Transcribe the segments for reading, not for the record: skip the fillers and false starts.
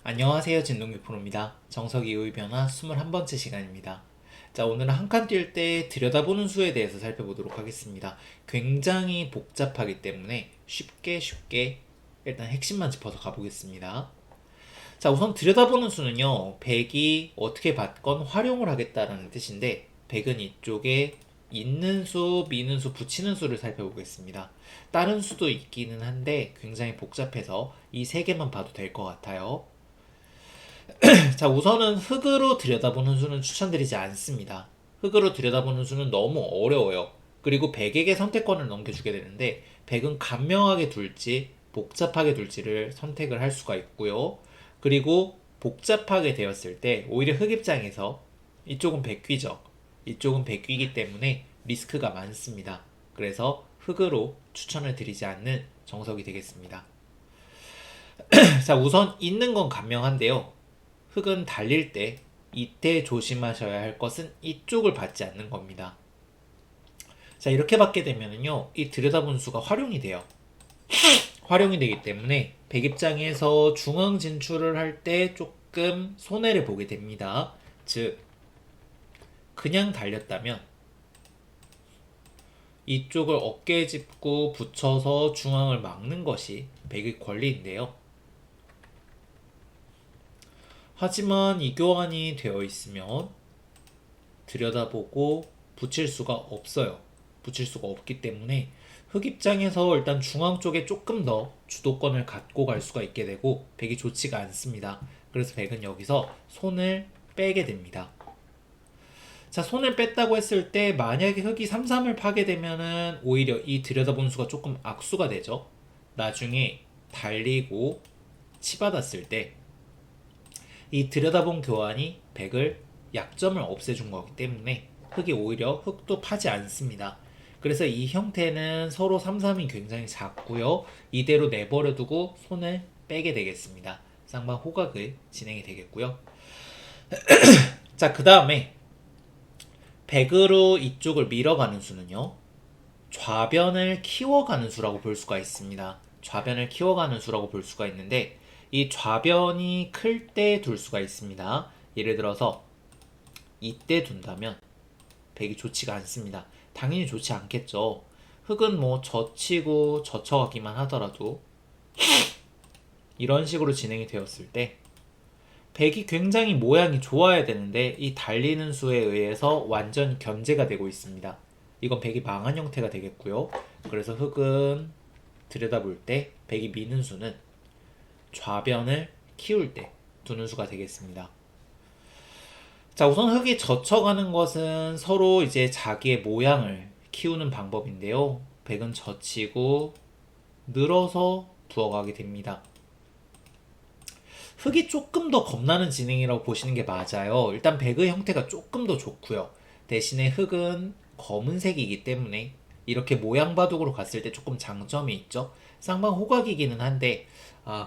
안녕하세요. 진동규 프로입니다. 정석이 의변화 21번째 시간입니다. 자, 오늘은 한 칸 뛸 때 들여다보는 수에 대해서 살펴보도록 하겠습니다. 굉장히 복잡하기 때문에 쉽게 일단 핵심만 짚어서 가보겠습니다. 자, 우선 들여다보는 수는요, 100이 어떻게 받건 활용을 하겠다라는 뜻인데, 100은 이쪽에 있는 수, 미는 수, 붙이는 수를 살펴보겠습니다. 다른 수도 있기는 한데 굉장히 복잡해서 이 세 개만 봐도 될 것 같아요. 자, 우선은 흙으로 들여다보는 수는 추천드리지 않습니다. 흙으로 들여다보는 수는 너무 어려워요. 그리고 100에게 선택권을 넘겨주게 되는데 100은 간명하게 둘지 복잡하게 둘지를 선택을 할 수가 있고요. 그리고 복잡하게 되었을 때 오히려 흙 입장에서 이쪽은 백귀죠. 이쪽은 백귀이기 때문에 리스크가 많습니다. 그래서 흙으로 추천을 드리지 않는 정석이 되겠습니다. 자, 우선 있는 건 간명한데요. 흙은 달릴 때 이때 조심하셔야 할 것은 이쪽을 받지 않는 겁니다. 자, 이렇게 받게 되면은요, 이 들여다본 수가 활용이 돼요. 활용이 되기 때문에 백입장에서 중앙 진출을 할 때 조금 손해를 보게 됩니다. 즉, 그냥 달렸다면 이쪽을 어깨에 짚고 붙여서 중앙을 막는 것이 백의 권리인데요. 하지만 이 교환이 되어 있으면 들여다보고 붙일 수가 없어요. 붙일 수가 없기 때문에 흑 입장에서 일단 중앙 쪽에 조금 더 주도권을 갖고 갈 수가 있게 되고 백이 좋지가 않습니다. 그래서 백은 여기서 손을 빼게 됩니다. 자, 손을 뺐다고 했을 때 만약에 흑이 3-3을 파게 되면은 오히려 이 들여다보는 수가 조금 악수가 되죠. 나중에 달리고 치받았을 때 이 들여다본 교환이 백을 약점을 없애준 거기 때문에 흑이 오히려 흑도 파지 않습니다. 그래서 이 형태는 서로 3-3이 굉장히 작고요. 이대로 내버려 두고 손을 빼게 되겠습니다. 쌍방 호각을 진행이 되겠고요. 자, 그 다음에 백으로 이쪽을 밀어가는 수는요, 좌변을 키워가는 수라고 볼 수가 있습니다. 좌변을 키워가는 수라고 볼 수가 있는데 이 좌변이 클 때 둘 수가 있습니다. 예를 들어서 이때 둔다면 백이 좋지가 않습니다. 당연히 좋지 않겠죠. 흙은 뭐 젖히고 젖혀가기만 하더라도 이런 식으로 진행이 되었을 때 백이 굉장히 모양이 좋아야 되는데 이 달리는 수에 의해서 완전 견제가 되고 있습니다. 이건 백이 망한 형태가 되겠고요. 그래서 흙은 들여다볼 때 백이 미는 수는 좌변을 키울 때 두는 수가 되겠습니다. 자, 우선 흙이 젖혀가는 것은 서로 이제 자기의 모양을 키우는 방법인데요. 백은 젖히고 늘어서 두어가게 됩니다. 흙이 조금 더 겁나는 진행이라고 보시는 게 맞아요. 일단 백의 형태가 조금 더 좋고요. 대신에 흙은 검은색이기 때문에 이렇게 모양 바둑으로 갔을 때 조금 장점이 있죠. 쌍방 호각이기는 한데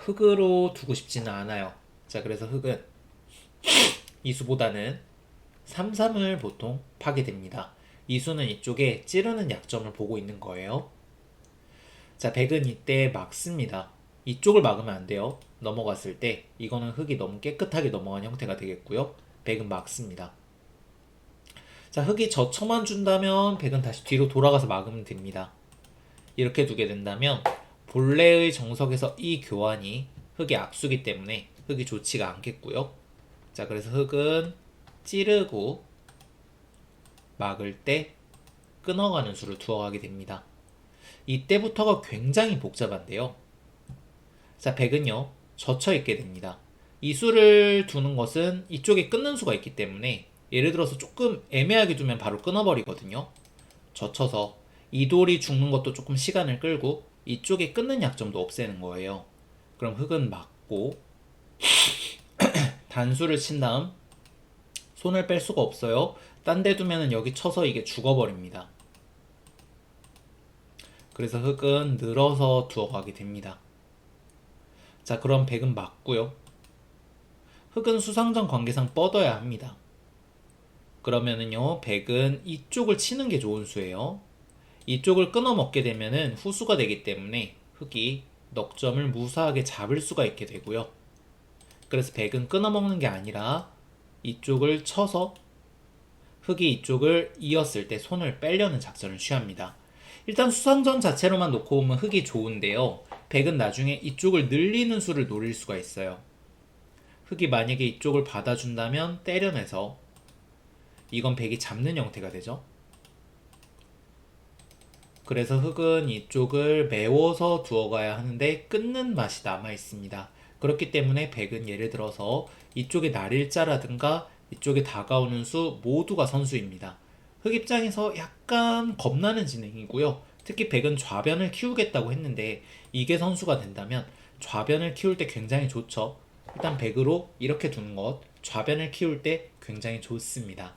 흙으로 두고 싶지는 않아요. 자, 그래서 흙은 이수보다는 3-3을 보통 파게 됩니다. 이수는 이쪽에 찌르는 약점을 보고 있는 거예요. 자, 백은 이때 막습니다. 이쪽을 막으면 안 돼요. 넘어갔을 때 이거는 흙이 너무 깨끗하게 넘어간 형태가 되겠고요. 백은 막습니다. 자, 흙이 젖혀만 준다면 백은 다시 뒤로 돌아가서 막으면 됩니다. 이렇게 두게 된다면 본래의 정석에서 이 교환이 흙의 악수기 때문에 흙이 좋지가 않겠고요. 자, 그래서 흙은 찌르고 막을 때 끊어가는 수를 두어가게 됩니다. 이때부터가 굉장히 복잡한데요. 자, 백은요, 젖혀 있게 됩니다. 이 수를 두는 것은 이쪽에 끊는 수가 있기 때문에 예를 들어서 조금 애매하게 두면 바로 끊어버리거든요. 젖혀서 이 돌이 죽는 것도 조금 시간을 끌고 이쪽에 끊는 약점도 없애는 거예요. 그럼 흙은 막고 단수를 친 다음 손을 뺄 수가 없어요. 딴 데 두면은 여기 쳐서 이게 죽어버립니다. 그래서 흙은 늘어서 두어가게 됩니다. 자, 그럼 백은 맞고요. 흙은 수상전 관계상 뻗어야 합니다. 그러면은요, 백은 이쪽을 치는 게 좋은 수예요. 이쪽을 끊어 먹게 되면은 후수가 되기 때문에 흙이 넉점을 무사하게 잡을 수가 있게 되고요. 그래서 백은 끊어먹는 게 아니라 이쪽을 쳐서 흑이 이쪽을 이었을 때 손을 빼려는 작전을 취합니다. 일단 수성전 자체로만 놓고 보면 흑이 좋은데요. 백은 나중에 이쪽을 늘리는 수를 노릴 수가 있어요. 흑이 만약에 이쪽을 받아준다면 때려내서 이건 백이 잡는 형태가 되죠. 그래서 흑은 이쪽을 메워서 두어가야 하는데 끊는 맛이 남아 있습니다. 그렇기 때문에 백은 예를 들어서 이쪽에 날일자라든가 이쪽에 다가오는 수 모두가 선수입니다. 흑 입장에서 약간 겁나는 진행이고요. 특히 백은 좌변을 키우겠다고 했는데 이게 선수가 된다면 좌변을 키울 때 굉장히 좋죠. 일단 백으로 이렇게 두는 것, 좌변을 키울 때 굉장히 좋습니다.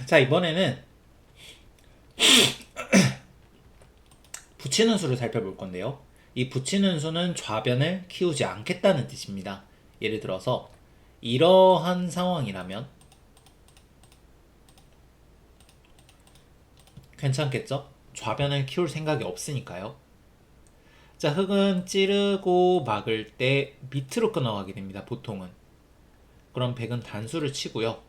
자, 이번에는 붙이는 수를 살펴볼 건데요. 이 붙이는 수는 좌변을 키우지 않겠다는 뜻입니다. 예를 들어서 이러한 상황이라면 괜찮겠죠? 좌변을 키울 생각이 없으니까요. 자, 흑은 찌르고 막을 때 밑으로 끊어가게 됩니다. 보통은. 그럼 백은 단수를 치고요.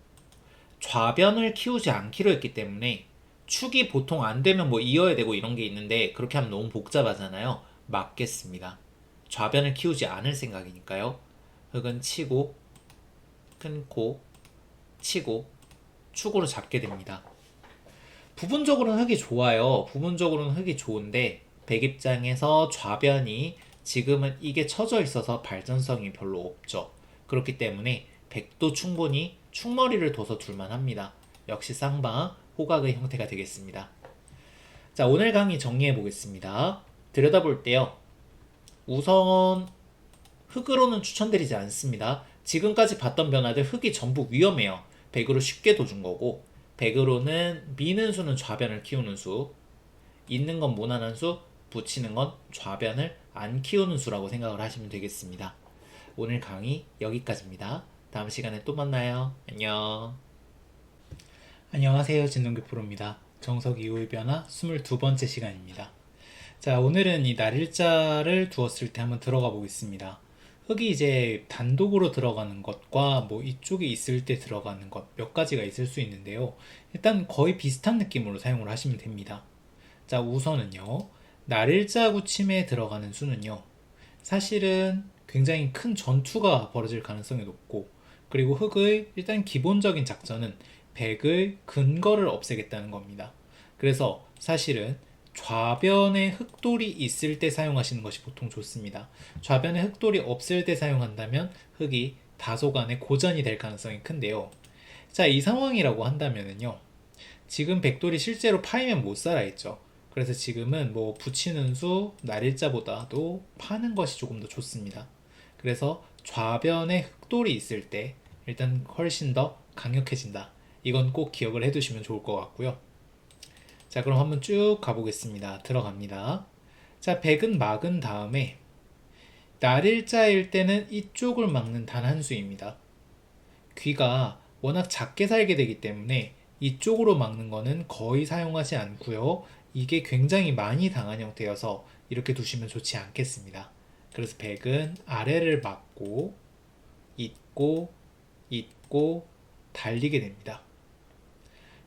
좌변을 키우지 않기로 했기 때문에 축이 보통 안 되면 뭐 이어야 되고 이런 게 있는데 그렇게 하면 너무 복잡하잖아요. 막겠습니다. 좌변을 키우지 않을 생각이니까요. 흑은 치고 끊고 치고 축으로 잡게 됩니다. 부분적으로는 흑이 좋아요. 부분적으로는 흑이 좋은데 백 입장에서 좌변이 지금은 이게 쳐져 있어서 발전성이 별로 없죠. 그렇기 때문에 백도 충분히 축머리를 둬서 둘만 합니다. 역시 쌍방 호각의 형태가 되겠습니다. 자, 오늘 강의 정리해 보겠습니다. 들여다볼 때요. 우선 흑으로는 추천드리지 않습니다. 지금까지 봤던 변화들 흑이 전부 위험해요. 백으로 쉽게 도준 거고 백으로는 미는 수는 좌변을 키우는 수, 있는 건 무난한 수, 붙이는 건 좌변을 안 키우는 수라고 생각을 하시면 되겠습니다. 오늘 강의 여기까지입니다. 다음 시간에 또 만나요. 안녕. 안녕하세요. 진동규 프로입니다. 정석 이후의 변화 22번째 시간입니다. 자, 오늘은 이 날일자를 두었을 때 한번 들어가 보겠습니다. 흑이 이제 단독으로 들어가는 것과 뭐 이쪽에 있을 때 들어가는 것 몇 가지가 있을 수 있는데요. 일단 거의 비슷한 느낌으로 사용을 하시면 됩니다. 자, 우선은요. 날일자 구침에 들어가는 수는요. 사실은 굉장히 큰 전투가 벌어질 가능성이 높고 그리고 흑의 일단 기본적인 작전은 백의 근거를 없애겠다는 겁니다. 그래서 사실은 좌변에 흑돌이 있을 때 사용하시는 것이 보통 좋습니다. 좌변에 흑돌이 없을 때 사용한다면 흑이 다소간의 고전이 될 가능성이 큰데요. 자, 이 상황이라고 한다면은요. 지금 백돌이 실제로 파이면 못 살아있죠. 그래서 지금은 뭐 붙이는 수, 날일자보다도 파는 것이 조금 더 좋습니다. 그래서 좌변에 흑돌이 있을 때 일단 훨씬 더 강력해진다. 이건 꼭 기억을 해두시면 좋을 것 같고요. 자, 그럼 한번 쭉 가보겠습니다. 들어갑니다. 자, 백은 막은 다음에 날일자일 때는 이쪽을 막는 단 한 수입니다. 귀가 워낙 작게 살게 되기 때문에 이쪽으로 막는 거는 거의 사용하지 않고요. 이게 굉장히 많이 당한 형태여서 이렇게 두시면 좋지 않겠습니다. 그래서 백은 아래를 막고 잇고 잇고 달리게 됩니다.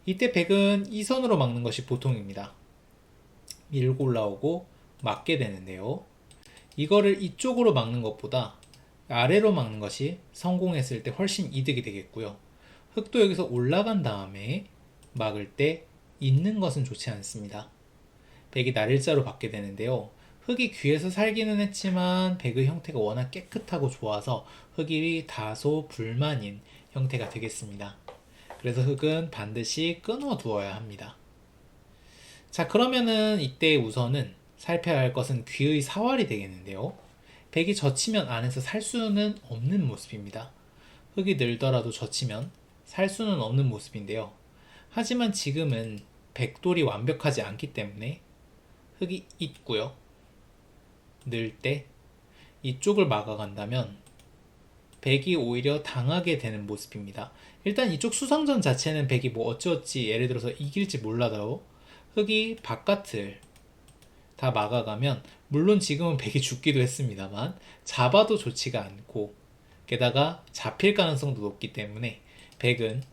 이때 백은 이 선으로 막는 것이 보통입니다. 밀고 올라오고 막게 되는데요. 이거를 이쪽으로 막는 것보다 아래로 막는 것이 성공했을 때 훨씬 이득이 되겠고요. 흑도 여기서 올라간 다음에 막을 때 있는 것은 좋지 않습니다. 백이 날일자로 받게 되는데요. 흑이 귀에서 살기는 했지만 백의 형태가 워낙 깨끗하고 좋아서 흑이 다소 불만인 형태가 되겠습니다. 그래서 흑은 반드시 끊어 두어야 합니다. 자, 그러면은 이때 우선은 살펴야 할 것은 귀의 사활이 되겠는데요. 백이 젖히면 안에서 살 수는 없는 모습입니다. 흑이 늘더라도 젖히면 살 수는 없는 모습인데요. 하지만 지금은 백돌이 완벽하지 않기 때문에 흑이 있고요. 늘 때 이쪽을 막아간다면 백이 오히려 당하게 되는 모습입니다. 일단 이쪽 수성전 자체는 백이 뭐 어찌어찌 예를 들어서 이길지 몰라도 흑이 바깥을 다 막아가면 물론 지금은 백이 죽기도 했습니다만 잡아도 좋지가 않고 게다가 잡힐 가능성도 높기 때문에 백은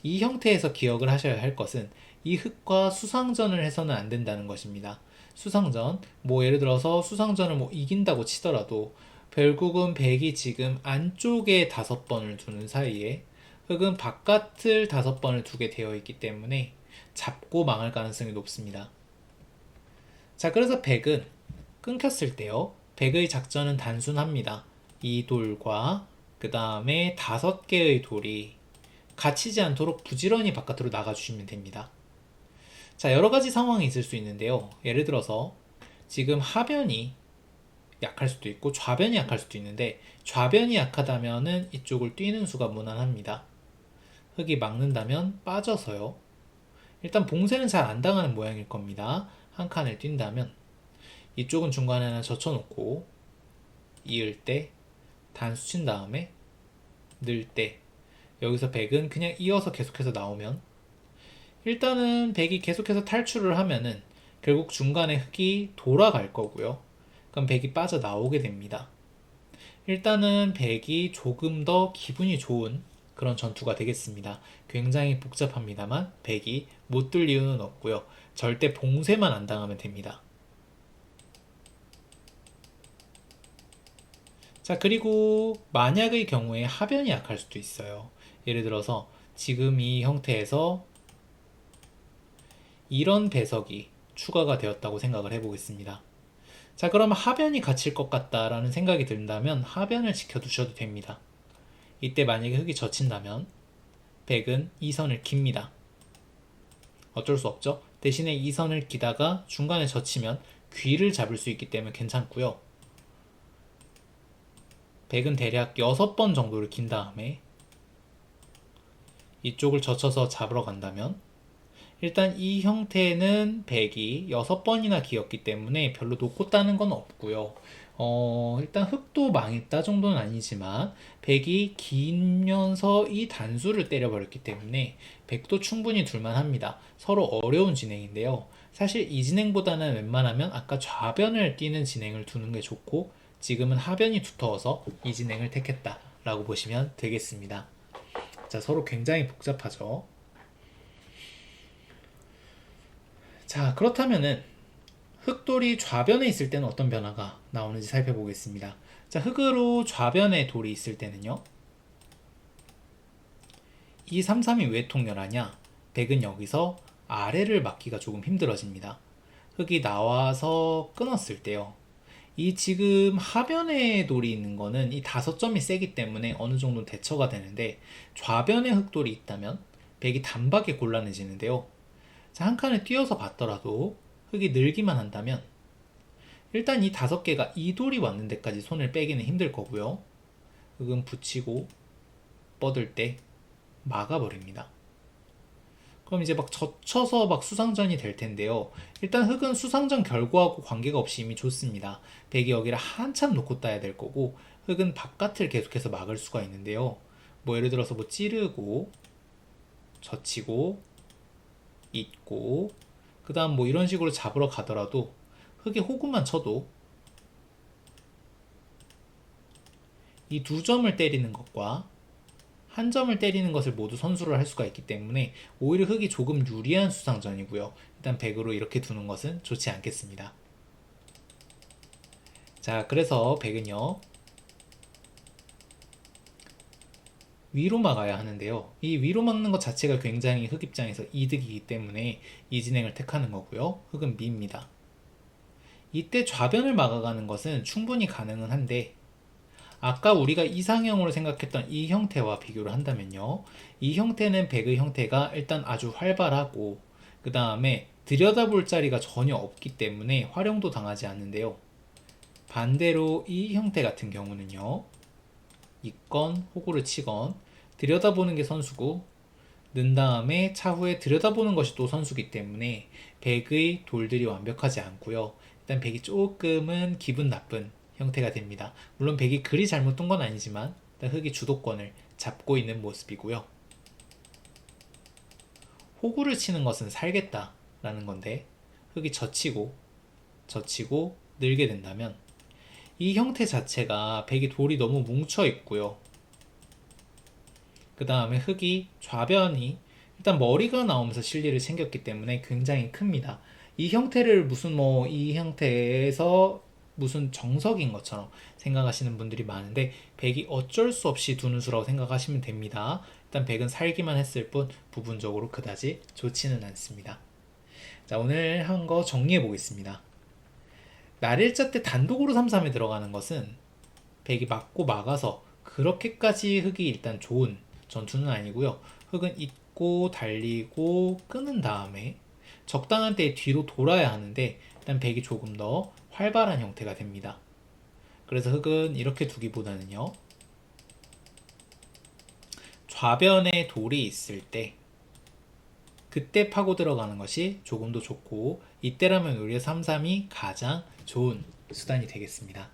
이 형태에서 기억을 하셔야 할 것은 이 흙과 수상전을 해서는 안 된다는 것입니다. 수상전, 뭐 예를 들어서 수상전을 뭐 이긴다고 치더라도 결국은 백이 지금 안쪽에 5번을 두는 사이에 흙은 바깥을 5번을 두게 되어 있기 때문에 잡고 망할 가능성이 높습니다. 자, 그래서 백은 끊겼을 때요. 백의 작전은 단순합니다. 이 돌과 그 다음에 5개의 돌이 갇히지 않도록 부지런히 바깥으로 나가주시면 됩니다. 자, 여러 가지 상황이 있을 수 있는데요. 예를 들어서 지금 하변이 약할 수도 있고 좌변이 약할 수도 있는데 좌변이 약하다면은 이쪽을 뛰는 수가 무난합니다. 흙이 막는다면 빠져서요. 일단 봉쇄는 잘 안 당하는 모양일 겁니다. 한 칸을 뛴다면 이쪽은 중간에 하나 젖혀놓고 이을 때 단수 친 다음에 늘 때 여기서 백은 그냥 이어서 계속해서 나오면 일단은 백이 계속해서 탈출을 하면은 결국 중간에 흙이 돌아갈 거고요. 그럼 백이 빠져나오게 됩니다. 일단은 백이 조금 더 기분이 좋은 그런 전투가 되겠습니다. 굉장히 복잡합니다만 백이 못 들 이유는 없고요. 절대 봉쇄만 안 당하면 됩니다. 자, 그리고 만약의 경우에 하변이 약할 수도 있어요. 예를 들어서 지금 이 형태에서 이런 배석이 추가가 되었다고 생각을 해보겠습니다. 자, 그러면 하변이 갇힐 것 같다라는 생각이 든다면 하변을 지켜두셔도 됩니다. 이때 만약에 흙이 젖힌다면 백은 이 선을 깁니다. 어쩔 수 없죠. 대신에 이 선을 기다가 중간에 젖히면 귀를 잡을 수 있기 때문에 괜찮고요. 백은 대략 6번 정도를 긴 다음에 이쪽을 젖혀서 잡으러 간다면 일단 이 형태는 백이 6번이나 기었기 때문에 별로 놓고 따는 건 없고요. 일단 흙도 망했다 정도는 아니지만 백이 길면서 이 단수를 때려버렸기 때문에 백도 충분히 둘만합니다. 서로 어려운 진행인데요. 사실 이 진행보다는 웬만하면 아까 좌변을 띄는 진행을 두는 게 좋고 지금은 하변이 두터워서 이 진행을 택했다라고 보시면 되겠습니다. 자, 서로 굉장히 복잡하죠. 자, 그렇다면은 흙돌이 좌변에 있을 때는 어떤 변화가 나오는지 살펴보겠습니다. 자, 흙으로 좌변에 돌이 있을 때는요. 이 3, 3이 왜 통렬하냐? 백은 여기서 아래를 막기가 조금 힘들어집니다. 흙이 나와서 끊었을 때요. 이 지금 하변에 돌이 있는 거는 이 5점이 세기 때문에 어느 정도 대처가 되는데 좌변에 흙돌이 있다면 백이 단박에 곤란해지는데요. 자, 한 칸을 띄어서 봤더라도 흙이 늘기만 한다면 일단 이 5개가 이 돌이 왔는 데까지 손을 빼기는 힘들 거고요. 흙은 붙이고 뻗을 때 막아버립니다. 그럼 이제 막 젖혀서 막 수상전이 될 텐데요. 일단 흙은 수상전 결과하고 관계가 없이 이미 좋습니다. 백이 여기를 한참 놓고 따야 될 거고 흙은 바깥을 계속해서 막을 수가 있는데요. 뭐 예를 들어서 뭐 찌르고 젖히고 잇고 그 다음 뭐 이런 식으로 잡으러 가더라도 흙에 호구만 쳐도 이 2점을 때리는 것과 한 점을 때리는 것을 모두 선수를 할 수가 있기 때문에 오히려 흙이 조금 유리한 수상전이고요. 일단 100으로 이렇게 두는 것은 좋지 않겠습니다. 자, 그래서 100은요. 위로 막아야 하는데요. 이 위로 막는 것 자체가 굉장히 흙 입장에서 이득이기 때문에 이 진행을 택하는 거고요. 흙은 미입니다. 이때 좌변을 막아가는 것은 충분히 가능은 한데 아까 우리가 이상형으로 생각했던 이 형태와 비교를 한다면요. 이 형태는 백의 형태가 일단 아주 활발하고 그 다음에 들여다볼 자리가 전혀 없기 때문에 활용도 당하지 않는데요. 반대로 이 형태 같은 경우는요. 있건 호구를 치건 들여다보는 게 선수고 는 다음에 차후에 들여다보는 것이 또 선수기 때문에 백의 돌들이 완벽하지 않고요. 일단 백이 조금은 기분 나쁜 형태가 됩니다. 물론 백이 그리 잘못 둔 건 아니지만 일단 흙이 주도권을 잡고 있는 모습이고요. 호구를 치는 것은 살겠다라는 건데 흙이 젖히고 젖히고 늘게 된다면 이 형태 자체가 백이 돌이 너무 뭉쳐 있고요. 그 다음에 흙이 좌변이 일단 머리가 나오면서 실리를 챙겼기 때문에 굉장히 큽니다. 이 형태를 무슨 이 형태에서 무슨 정석인 것처럼 생각하시는 분들이 많은데 백이 어쩔 수 없이 두는 수라고 생각하시면 됩니다. 일단 백은 살기만 했을 뿐 부분적으로 그다지 좋지는 않습니다. 자, 오늘 한 거 정리해 보겠습니다. 날일자 때 단독으로 삼삼에 들어가는 것은 백이 맞고 막아서 그렇게까지 흙이 일단 좋은 전투는 아니고요. 흙은 잇고 달리고 끄는 다음에 적당한 때에 뒤로 돌아야 하는데 일단 백이 조금 더 활발한 형태가 됩니다. 그래서 흙은 이렇게 두기보다는요. 좌변에 돌이 있을 때 그때 파고 들어가는 것이 조금 더 좋고 이때라면 오히려 삼삼이 가장 좋은 수단이 되겠습니다.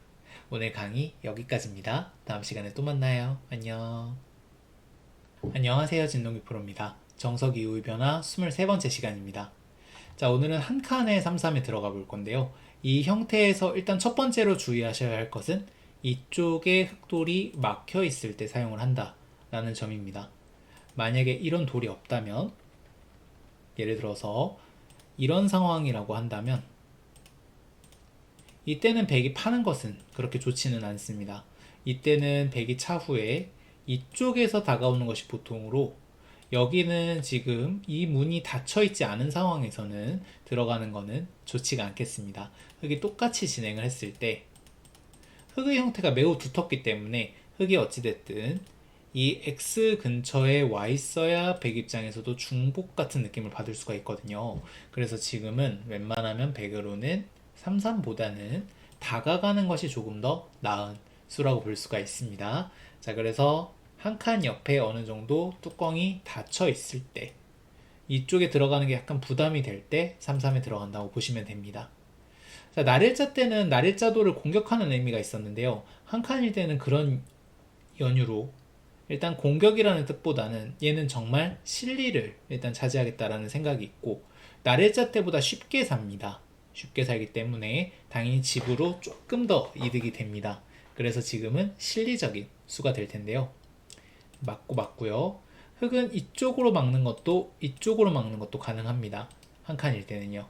오늘 강의 여기까지입니다. 다음 시간에 또 만나요. 안녕. 안녕하세요. 진동기 프로입니다. 정석 이후의 변화 23번째 시간입니다. 자, 오늘은 한 칸의 삼삼에 들어가 볼 건데요. 이 형태에서 일단 첫 번째로 주의하셔야 할 것은 이쪽에 흙돌이 막혀 있을 때 사용을 한다 라는 점입니다. 만약에 이런 돌이 없다면 예를 들어서 이런 상황이라고 한다면 이때는 백이 파는 것은 그렇게 좋지는 않습니다. 이때는 백이 차후에 이쪽에서 다가오는 것이 보통으로 여기는 지금 이 문이 닫혀 있지 않은 상황에서는 들어가는 것은 좋지가 않겠습니다. 흙이 똑같이 진행을 했을 때 흙의 형태가 매우 두텁기 때문에 흙이 어찌됐든 이 X 근처에 와 있어야 백 입장에서도 중복 같은 느낌을 받을 수가 있거든요. 그래서 지금은 웬만하면 백으로는 3-3보다는 다가가는 것이 조금 더 나은 수라고 볼 수가 있습니다. 자, 그래서 한 칸 옆에 어느 정도 뚜껑이 닫혀 있을 때 이쪽에 들어가는 게 약간 부담이 될 때 3-3에 들어간다고 보시면 됩니다. 자, 날일자 때는 날일자도를 공격하는 의미가 있었는데요. 한 칸일 때는 그런 연유로 일단 공격이라는 뜻보다는 얘는 정말 실리를 일단 차지하겠다라는 생각이 있고 날일자 때보다 쉽게 삽니다. 쉽게 살기 때문에 당연히 집으로 조금 더 이득이 됩니다. 그래서 지금은 실리적인 수가 될 텐데요. 맞고요. 흙은 이쪽으로 막는 것도 이쪽으로 막는 것도 가능합니다. 한 칸일 때는요.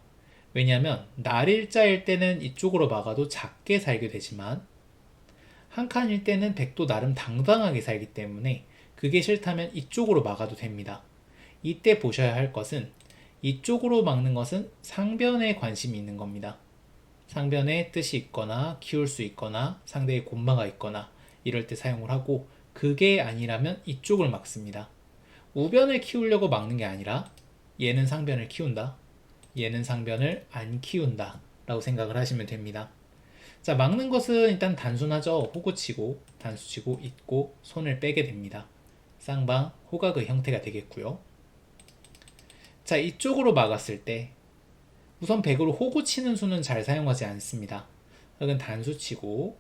왜냐하면 날일자일 때는 이쪽으로 막아도 작게 살게 되지만 한 칸일 때는 백도 나름 당당하게 살기 때문에 그게 싫다면 이쪽으로 막아도 됩니다. 이때 보셔야 할 것은 이쪽으로 막는 것은 상변에 관심이 있는 겁니다. 상변에 뜻이 있거나 키울 수 있거나 상대의 곤마가 있거나 이럴 때 사용을 하고 그게 아니라면 이쪽을 막습니다. 우변을 키우려고 막는 게 아니라 얘는 상변을 키운다. 얘는 상변을 안 키운다. 라고 생각을 하시면 됩니다. 자, 막는 것은 일단 단순하죠. 호구치고 단수치고 잇고 손을 빼게 됩니다. 쌍방 호각의 형태가 되겠고요. 자, 이쪽으로 막았을 때 우선 백으로 호구치는 수는 잘 사용하지 않습니다. 흙은 단수치고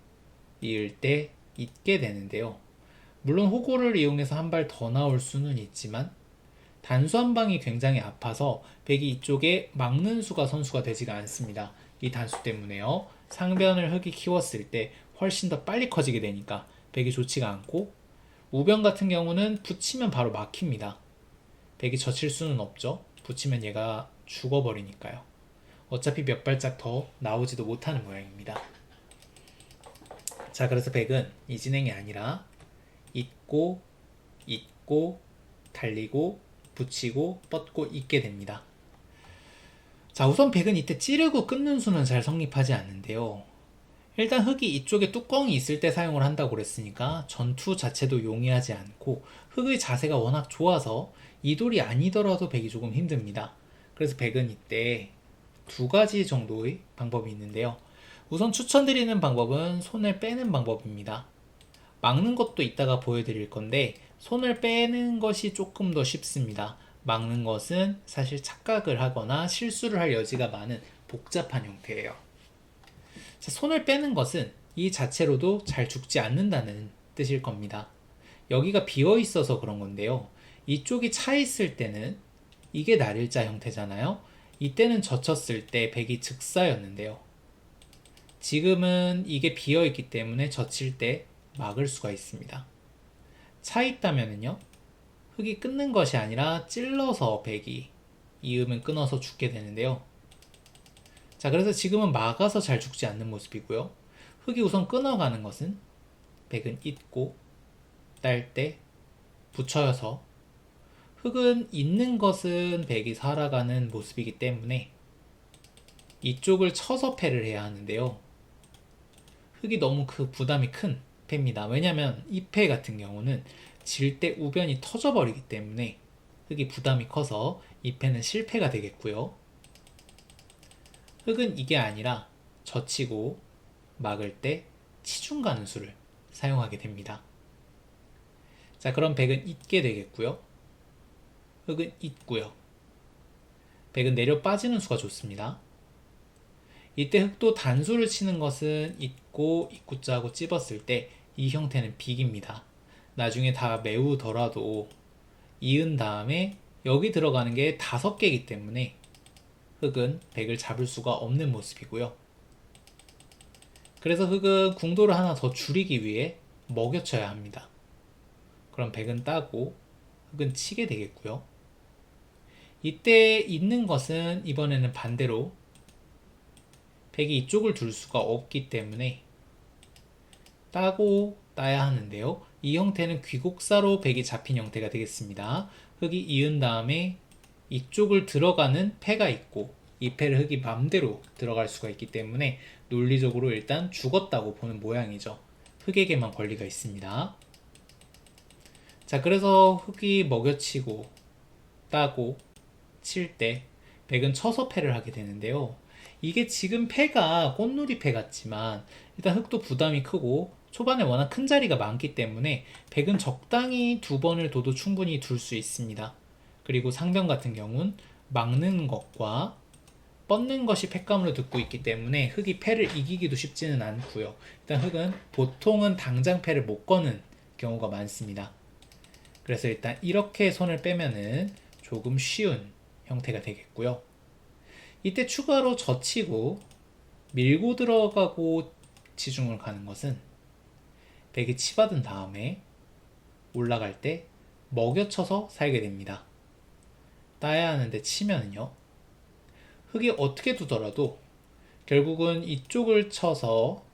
이을 때 잇게 되는데요. 물론 호구를 이용해서 한 발 더 나올 수는 있지만 단수 한 방이 굉장히 아파서 백이 이쪽에 막는 수가 선수가 되지가 않습니다. 이 단수 때문에요. 상변을 흙이 키웠을 때 훨씬 더 빨리 커지게 되니까 백이 좋지가 않고 우변 같은 경우는 붙이면 바로 막힙니다. 백이 젖힐 수는 없죠. 붙이면 얘가 죽어버리니까요. 어차피 몇 발짝 더 나오지도 못하는 모양입니다. 자, 그래서 백은 이 진행이 아니라 잇고 달리고 붙이고 뻗고 잇게 됩니다. 자, 우선 백은 이때 찌르고 끊는 수는 잘 성립하지 않는데요. 일단 흙이 이쪽에 뚜껑이 있을 때 사용을 한다고 그랬으니까 전투 자체도 용이하지 않고 흙의 자세가 워낙 좋아서 이 돌이 아니더라도 백이 조금 힘듭니다. 그래서 백은 이때 두 가지 정도의 방법이 있는데요. 우선 추천드리는 방법은 손을 빼는 방법입니다. 막는 것도 이따가 보여드릴 건데 손을 빼는 것이 조금 더 쉽습니다. 막는 것은 사실 착각을 하거나 실수를 할 여지가 많은 복잡한 형태예요. 자, 손을 빼는 것은 이 자체로도 잘 죽지 않는다는 뜻일 겁니다. 여기가 비어 있어서 그런 건데요. 이쪽이 차 있을 때는 이게 날일자 형태잖아요. 이때는 젖혔을 때 백이 즉사였는데요. 지금은 이게 비어있기 때문에 젖힐 때 막을 수가 있습니다. 차 있다면은요, 흙이 끊는 것이 아니라 찔러서 백이 이으면 끊어서 죽게 되는데요. 자, 그래서 지금은 막아서 잘 죽지 않는 모습이고요. 흙이 우선 끊어가는 것은 백은 잇고 딸 때 붙여서, 흙은 있는 것은 백이 살아가는 모습이기 때문에 이쪽을 쳐서 패를 해야 하는데요. 흙이 너무 그 부담이 큰 패입니다. 왜냐면 이 패 같은 경우는 질 때 우변이 터져버리기 때문에 흙이 부담이 커서 이 패는 실패가 되겠고요. 흙은 이게 아니라 젖히고 막을 때 치중 가는 수를 사용하게 됩니다. 자, 그럼 백은 잇게 되겠고요. 흙은 잇고요. 백은 내려 빠지는 수가 좋습니다. 이때 흙도 단수를 치는 것은 잇고 잇구자하고 찝었을 때 이 형태는 빅입니다. 나중에 다 메우더라도 이은 다음에 여기 들어가는 게 5개이기 때문에 흙은 백을 잡을 수가 없는 모습이고요. 그래서 흙은 궁도를 하나 더 줄이기 위해 먹여쳐야 합니다. 그럼 백은 따고 흙은 치게 되겠고요. 이때 있는 것은 이번에는 반대로 백이 이쪽을 둘 수가 없기 때문에 따고 따야 하는데요. 이 형태는 귀곡사로 백이 잡힌 형태가 되겠습니다. 흙이 이은 다음에 이쪽을 들어가는 패가 있고 이 패를 흙이 맘대로 들어갈 수가 있기 때문에 논리적으로 일단 죽었다고 보는 모양이죠. 흙에게만 권리가 있습니다. 자, 그래서 흙이 먹여치고 따고 칠 때 백은 쳐서 패를 하게 되는데요. 이게 지금 패가 꽃놀이 패 같지만 일단 흙도 부담이 크고 초반에 워낙 큰 자리가 많기 때문에 백은 적당히 2번을 둬도 충분히 둘 수 있습니다. 그리고 상변 같은 경우는 막는 것과 뻗는 것이 패감으로 듣고 있기 때문에 흙이 패를 이기기도 쉽지는 않고요. 일단 흙은 보통은 당장 패를 못 거는 경우가 많습니다. 그래서 일단 이렇게 손을 빼면은 조금 쉬운 형태가 되겠고요. 이때 추가로 젖히고 밀고 들어가고 치중을 가는 것은 백이 치받은 다음에 올라갈 때 먹여쳐서 살게 됩니다. 따야 하는데 치면은요, 흙이 어떻게 두더라도 결국은 이쪽을 쳐서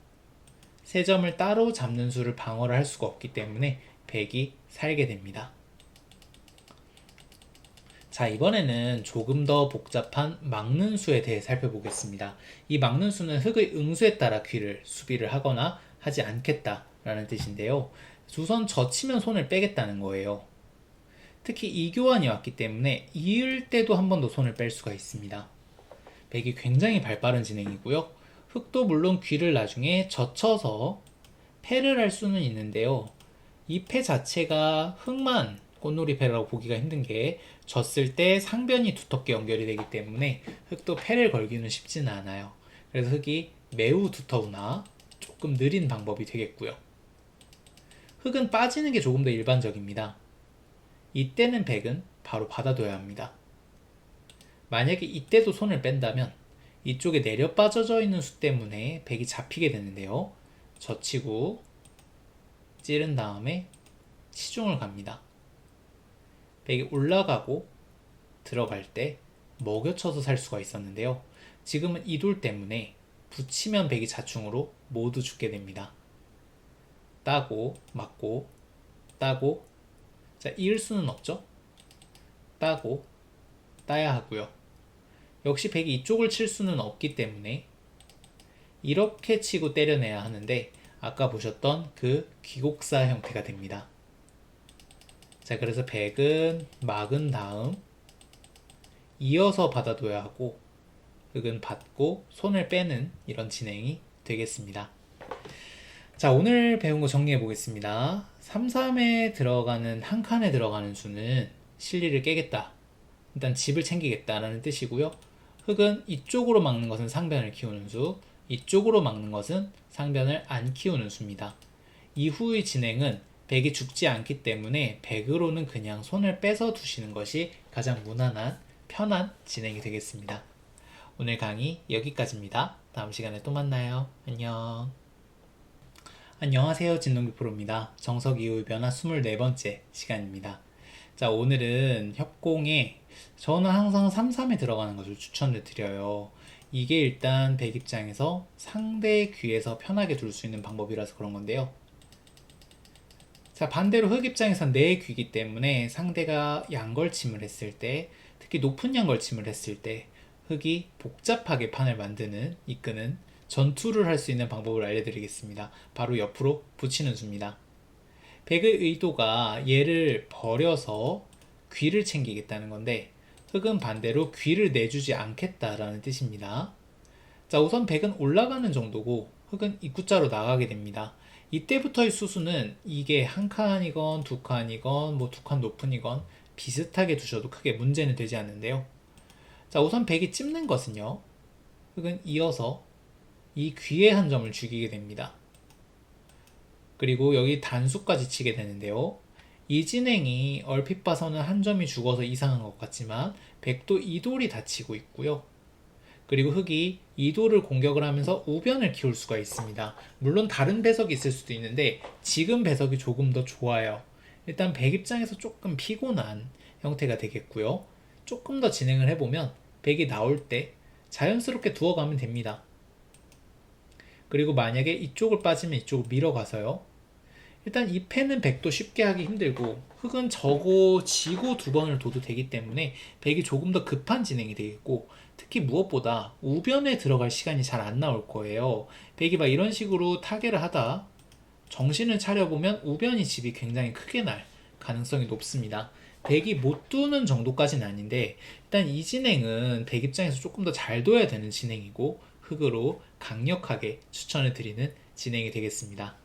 세 점을 따로 잡는 수를 방어를 할 수가 없기 때문에 백이 살게 됩니다. 자, 이번에는 조금 더 복잡한 막는 수에 대해 살펴보겠습니다. 이 막는 수는 흙의 응수에 따라 귀를 수비를 하거나 하지 않겠다라는 뜻인데요. 우선 젖히면 손을 빼겠다는 거예요. 특히 이교환이 왔기 때문에 이을 때도 한 번 더 손을 뺄 수가 있습니다. 백이 굉장히 발빠른 진행이고요. 흙도 물론 귀를 나중에 젖혀서 패를 할 수는 있는데요. 이 패 자체가 흙만 꽃놀이 패라고 보기가 힘든 게 졌을 때 상변이 두텁게 연결이 되기 때문에 흙도 패를 걸기는 쉽지는 않아요. 그래서 흙이 매우 두터우나 조금 느린 방법이 되겠고요. 흙은 빠지는 게 조금 더 일반적입니다. 이때는 백은 바로 받아둬야 합니다. 만약에 이때도 손을 뺀다면 이쪽에 내려 빠져져 있는 수 때문에 백이 잡히게 되는데요. 젖히고 찌른 다음에 치중을 갑니다. 백이 올라가고 들어갈 때 먹여쳐서 살 수가 있었는데요. 지금은 이돌 때문에 붙이면 백이 자충으로 모두 죽게 됩니다. 따고 맞고 따고, 자, 이을 수는 없죠. 따고 따야 하고요. 역시 백이 이쪽을 칠 수는 없기 때문에 이렇게 치고 때려내야 하는데 아까 보셨던 그 귀곡사 형태가 됩니다. 자, 그래서 백은 막은 다음 이어서 받아둬야 하고 흙은 받고 손을 빼는 이런 진행이 되겠습니다. 자, 오늘 배운 거 정리해 보겠습니다. 3-3에 들어가는 한 칸에 들어가는 수는 실리를 깨겠다, 일단 집을 챙기겠다라는 뜻이고요. 흙은 이쪽으로 막는 것은 상변을 키우는 수, 이쪽으로 막는 것은 상변을 안 키우는 수입니다. 이후의 진행은 백이 죽지 않기 때문에 백으로는 그냥 손을 빼서 두시는 것이 가장 무난한 편한 진행이 되겠습니다. 오늘 강의 여기까지입니다. 다음 시간에 또 만나요. 안녕. 안녕하세요. 진동기 프로입니다. 정석 이후 변화 24번째 시간입니다. 자, 오늘은 협공에 저는 항상 3-3에 들어가는 것을 추천을 드려요. 이게 일단 백 입장에서 상대 귀에서 편하게 둘 수 있는 방법이라서 그런 건데요. 자, 반대로 흑 입장에선 내 귀이기 때문에 상대가 양걸침을 했을 때, 특히 높은 양걸침을 했을 때 흑이 복잡하게 판을 만드는, 이끄는 전투를 할 수 있는 방법을 알려드리겠습니다. 바로 옆으로 붙이는 수입니다. 백의 의도가 얘를 버려서 귀를 챙기겠다는 건데, 흑은 반대로 귀를 내주지 않겠다라는 뜻입니다. 자, 우선 백은 올라가는 정도고 흑은 입구자로 나가게 됩니다. 이때부터의 수수는 이게 한 칸이건 두 칸이건 뭐 두 칸 높은이건 비슷하게 두셔도 크게 문제는 되지 않는데요. 자, 우선 백이 찝는 것은요, 흑은 이어서 이 귀에 한 점을 죽이게 됩니다. 그리고 여기 단수까지 치게 되는데요. 이 진행이 얼핏 봐서는 한 점이 죽어서 이상한 것 같지만 백도 이돌이 다치고 있고요. 그리고 흑이 이돌을 공격을 하면서 우변을 키울 수가 있습니다. 물론 다른 배석이 있을 수도 있는데 지금 배석이 조금 더 좋아요. 일단 백 입장에서 조금 피곤한 형태가 되겠고요. 조금 더 진행을 해보면 백이 나올 때 자연스럽게 두어가면 됩니다. 그리고 만약에 이쪽을 빠지면 이쪽을 밀어가서요. 일단 이 패는 백도 쉽게 하기 힘들고 흑은 저거 지고 두 번을 둬도 되기 때문에 백이 조금 더 급한 진행이 되겠고, 특히 무엇보다 우변에 들어갈 시간이 잘 안 나올 거예요. 백이 막 이런 식으로 타개를 하다 정신을 차려보면 우변이 집이 굉장히 크게 날 가능성이 높습니다. 백이 못 두는 정도까지는 아닌데 일단 이 진행은 백 입장에서 조금 더 잘 둬야 되는 진행이고 흑으로 강력하게 추천을 드리는 진행이 되겠습니다.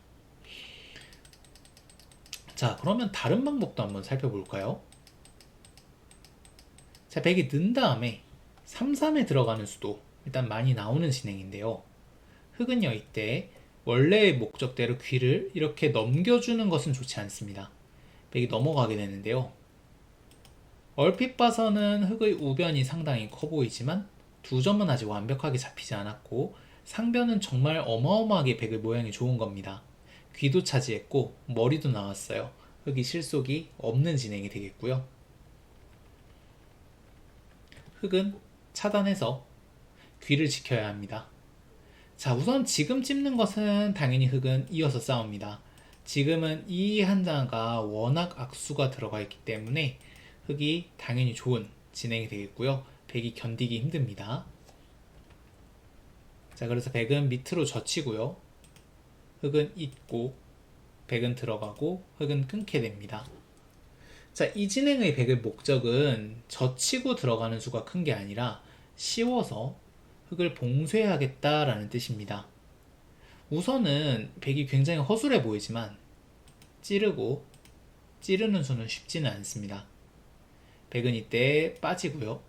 자, 그러면 다른 방법도 한번 살펴볼까요? 자, 백이 는 다음에 3-3에 들어가는 수도 일단 많이 나오는 진행인데요. 흑은요, 이때 원래의 목적대로 귀를 이렇게 넘겨주는 것은 좋지 않습니다. 백이 넘어가게 되는데요. 얼핏 봐서는 흑의 우변이 상당히 커 보이지만 두 점은 아직 완벽하게 잡히지 않았고 상변은 정말 어마어마하게 백의 모양이 좋은 겁니다. 귀도 차지했고 머리도 나왔어요. 흑이 실속이 없는 진행이 되겠고요. 흑은 차단해서 귀를 지켜야 합니다. 자, 우선 지금 찝는 것은 당연히 흑은 이어서 싸웁니다. 지금은 이 한자가 워낙 악수가 들어가 있기 때문에 흑이 당연히 좋은 진행이 되겠고요. 백이 견디기 힘듭니다. 자, 그래서 백은 밑으로 젖히고요. 흑은 잇고 백은 들어가고 흑은 끊게 됩니다. 자, 이 진행의 백의 목적은 젖히고 들어가는 수가 큰 게 아니라 씌워서 흑을 봉쇄하겠다라는 뜻입니다. 우선은 백이 굉장히 허술해 보이지만 찌르고 찌르는 수는 쉽지는 않습니다. 백은 이때 빠지고요.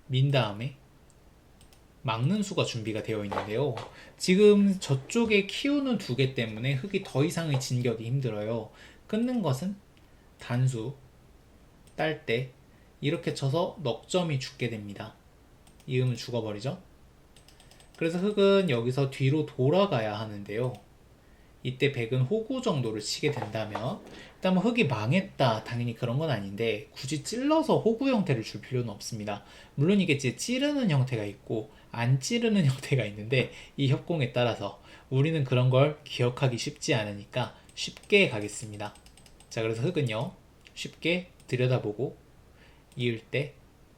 민 다음에 막는 수가 준비가 되어 있는데요. 지금 저쪽에 키우는 두 개 때문에 흑이 더 이상의 진격이 힘들어요. 끊는 것은 단수, 딸대 이렇게 쳐서 넉 점이 죽게 됩니다. 이으면 죽어버리죠. 그래서 흑은 여기서 뒤로 돌아가야 하는데요. 이때 백은 호구 정도를 치게 된다면 일단 뭐 흑이 망했다 당연히 그런 건 아닌데 굳이 찔러서 호구 형태를 줄 필요는 없습니다. 물론 이게 이제 찌르는 형태가 있고 안 찌르는 형태가 있는데 이 협공에 따라서 우리는 그런 걸 기억하기 쉽지 않으니까 쉽게 가겠습니다. 자, 그래서 흑은요 쉽게 들여다보고 이을 때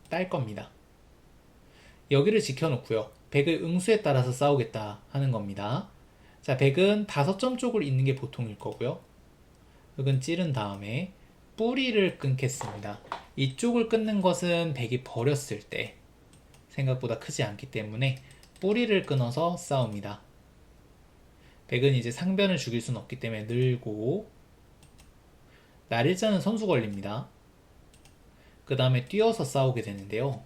딸 겁니다. 여기를 지켜놓고요. 백의 응수에 따라서 싸우겠다 하는 겁니다. 자, 백은 5점 쪽을 잇는 게 보통일 거고요. 흑은 찌른 다음에 뿌리를 끊겠습니다. 이쪽을 끊는 것은 백이 버렸을 때 생각보다 크지 않기 때문에 뿌리를 끊어서 싸웁니다. 백은 이제 상변을 죽일 수는 없기 때문에 늘고 날일자는 선수 걸립니다. 그 다음에 뛰어서 싸우게 되는데요.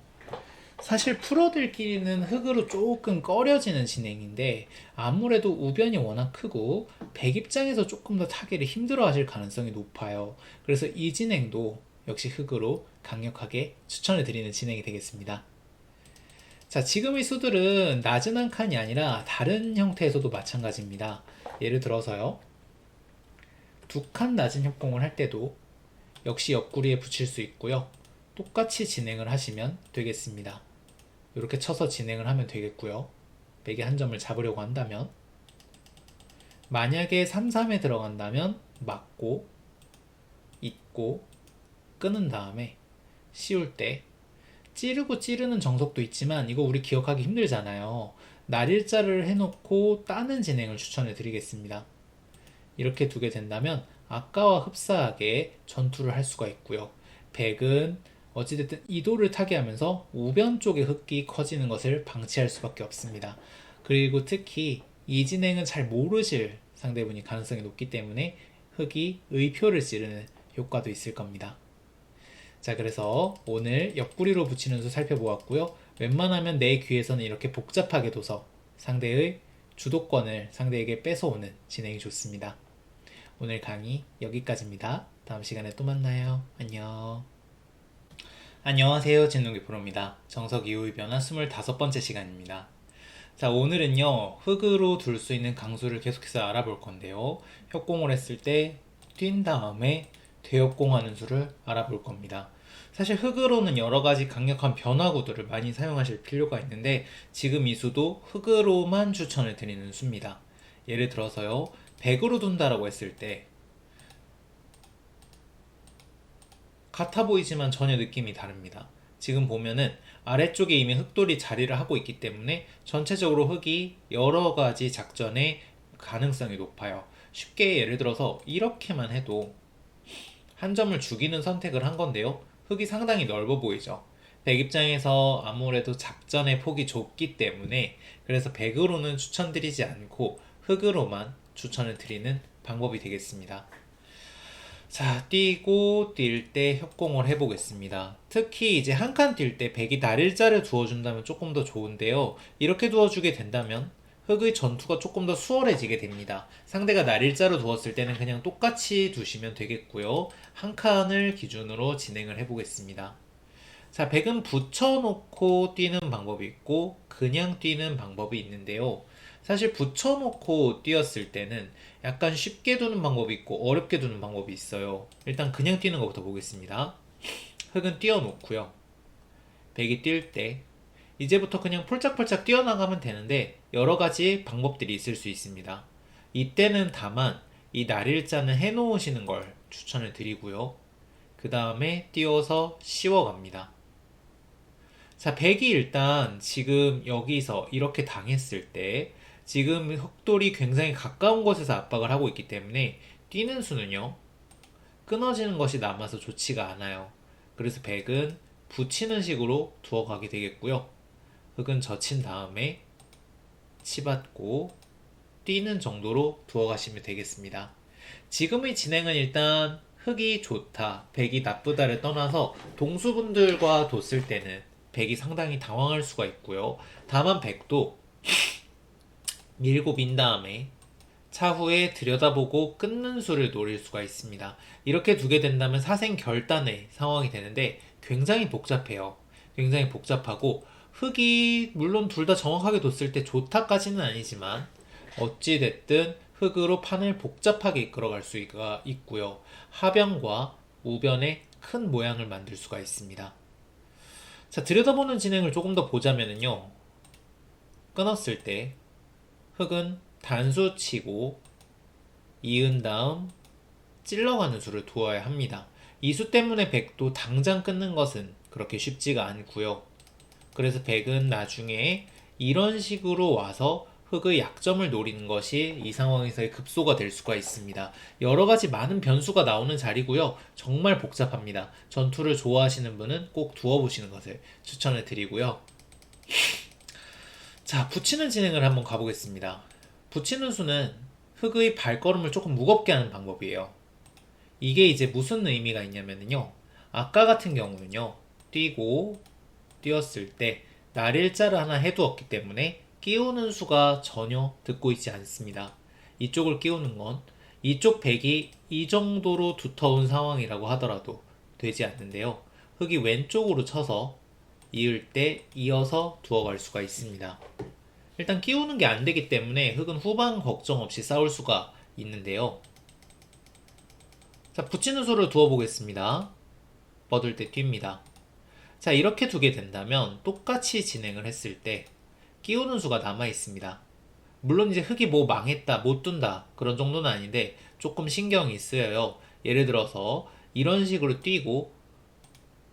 사실 프로들끼리는 흑으로 조금 꺼려지는 진행인데 아무래도 우변이 워낙 크고 백 입장에서 조금 더 타기를 힘들어 하실 가능성이 높아요. 그래서 이 진행도 역시 흑으로 강력하게 추천을 드리는 진행이 되겠습니다. 자, 지금 의 수들은 낮은 한 칸이 아니라 다른 형태에서도 마찬가지입니다. 예를 들어서요. 두 칸 낮은 협공을 할 때도 역시 옆구리에 붙일 수 있고요. 똑같이 진행을 하시면 되겠습니다. 이렇게 쳐서 진행을 하면 되겠고요. 백의 한 점을 잡으려고 한다면, 만약에 3-3에 들어간다면 막고 잇고 끊은 다음에 씌울 때 찌르고 찌르는 정석도 있지만 이거 우리 기억하기 힘들잖아요. 날일자를 해놓고 따는 진행을 추천해 드리겠습니다. 이렇게 두게 된다면 아까와 흡사하게 전투를 할 수가 있고요. 백은 어찌됐든 이도를 타게 하면서 우변 쪽의 흙이 커지는 것을 방치할 수밖에 없습니다. 그리고 특히 이 진행은 잘 모르실 상대분이 가능성이 높기 때문에 흙이 의표를 찌르는 효과도 있을 겁니다. 자, 그래서 오늘 옆구리로 붙이는 수 살펴보았고요. 웬만하면 내 귀에서는 이렇게 복잡하게 둬서 상대의 주도권을 상대에게 뺏어오는 진행이 좋습니다. 오늘 강의 여기까지입니다. 다음 시간에 또 만나요. 안녕. 안녕하세요. 진동기 프로입니다. 정석 이후의 변화 25번째 시간입니다. 자, 오늘은요, 흙으로 둘 수 있는 강수를 계속해서 알아볼 건데요. 협공을 했을 때 뛴 다음에 되협공하는 수를 알아볼 겁니다. 사실 흙으로는 여러 가지 강력한 변화구들을 많이 사용하실 필요가 있는데 지금 이 수도 흙으로만 추천을 드리는 수입니다. 예를 들어서요, 100으로 둔다라고 했을 때 같아 보이지만 전혀 느낌이 다릅니다. 지금 보면은 아래쪽에 이미 흙돌이 자리를 하고 있기 때문에 전체적으로 흙이 여러 가지 작전의 가능성이 높아요. 쉽게 예를 들어서 이렇게만 해도 한 점을 죽이는 선택을 한 건데요. 흙이 상당히 넓어 보이죠. 백 입장에서 아무래도 작전의 폭이 좁기 때문에 그래서 백으로는 추천드리지 않고 흙으로만 추천을 드리는 방법이 되겠습니다. 자, 뛰고 뛸 때 협공을 해보겠습니다. 특히 이제 한 칸 뛸 때 백이 날일자를 두어준다면 조금 더 좋은데요. 이렇게 두어주게 된다면 흙의 전투가 조금 더 수월해지게 됩니다. 상대가 날일자로 두었을 때는 그냥 똑같이 두시면 되겠고요. 한 칸을 기준으로 진행을 해보겠습니다. 자, 백은 붙여놓고 뛰는 방법이 있고 그냥 뛰는 방법이 있는데요. 사실 붙여놓고 뛰었을 때는 약간 쉽게 두는 방법이 있고 어렵게 두는 방법이 있어요. 일단 그냥 뛰는 것부터 보겠습니다. 흙은 띄워놓고요. 백이 뛸 때 이제부터 그냥 폴짝폴짝 뛰어나가면 되는데 여러 가지 방법들이 있을 수 있습니다. 이때는 다만 이 날일자는 해놓으시는 걸 추천을 드리고요. 그 다음에 띄워서 씌워갑니다. 자, 백이 일단 지금 여기서 이렇게 당했을 때 지금 흑돌이 굉장히 가까운 곳에서 압박을 하고 있기 때문에 뛰는 수는요, 끊어지는 것이 남아서 좋지가 않아요. 그래서 백은 붙이는 식으로 두어가게 되겠고요. 흙은 젖힌 다음에 치받고 뛰는 정도로 두어가시면 되겠습니다. 지금의 진행은 일단 흙이 좋다, 백이 나쁘다를 떠나서 동수분들과 뒀을 때는 백이 상당히 당황할 수가 있고요. 다만 백도 밀고 민 다음에 차후에 들여다보고 끊는 수를 노릴 수가 있습니다. 이렇게 두게 된다면 사생결단의 상황이 되는데 굉장히 복잡해요. 굉장히 복잡하고 흙이 물론 둘 다 정확하게 뒀을 때 좋다까지는 아니지만 어찌됐든 흙으로 판을 복잡하게 이끌어갈 수가 있고요. 하변과 우변에 큰 모양을 만들 수가 있습니다. 자, 들여다보는 진행을 조금 더 보자면요. 끊었을 때 흙은 단수 치고 이은 다음 찔러가는 수를 두어야 합니다. 이 수 때문에 백도 당장 끊는 것은 그렇게 쉽지가 않고요. 그래서 백은 나중에 이런 식으로 와서 흙의 약점을 노리는 것이 이 상황에서의 급소가 될 수가 있습니다. 여러 가지 많은 변수가 나오는 자리고요. 정말 복잡합니다. 전투를 좋아하시는 분은 꼭 두어보시는 것을 추천을 드리고요. 자, 붙이는 진행을 한번 가보겠습니다. 붙이는 수는 흙의 발걸음을 조금 무겁게 하는 방법이에요. 이게 이제 무슨 의미가 있냐면요. 아까 같은 경우는요. 뛰고 뛰었을 때 날일자를 하나 해두었기 때문에 끼우는 수가 전혀 듣고 있지 않습니다. 이쪽을 끼우는 건 이쪽 백이 이 정도로 두터운 상황이라고 하더라도 되지 않는데요. 흙이 왼쪽으로 쳐서 이을 때 이어서 두어갈 수가 있습니다. 일단 끼우는 게 안 되기 때문에 흙은 후방 걱정 없이 쌓을 수가 있는데요. 자, 붙이는 수를 두어 보겠습니다. 뻗을 때 뜁니다. 자, 이렇게 두게 된다면 똑같이 진행을 했을 때 끼우는 수가 남아 있습니다. 물론 이제 흙이 뭐 망했다, 못 둔다 그런 정도는 아닌데 조금 신경이 쓰여요. 예를 들어서 이런 식으로 뛰고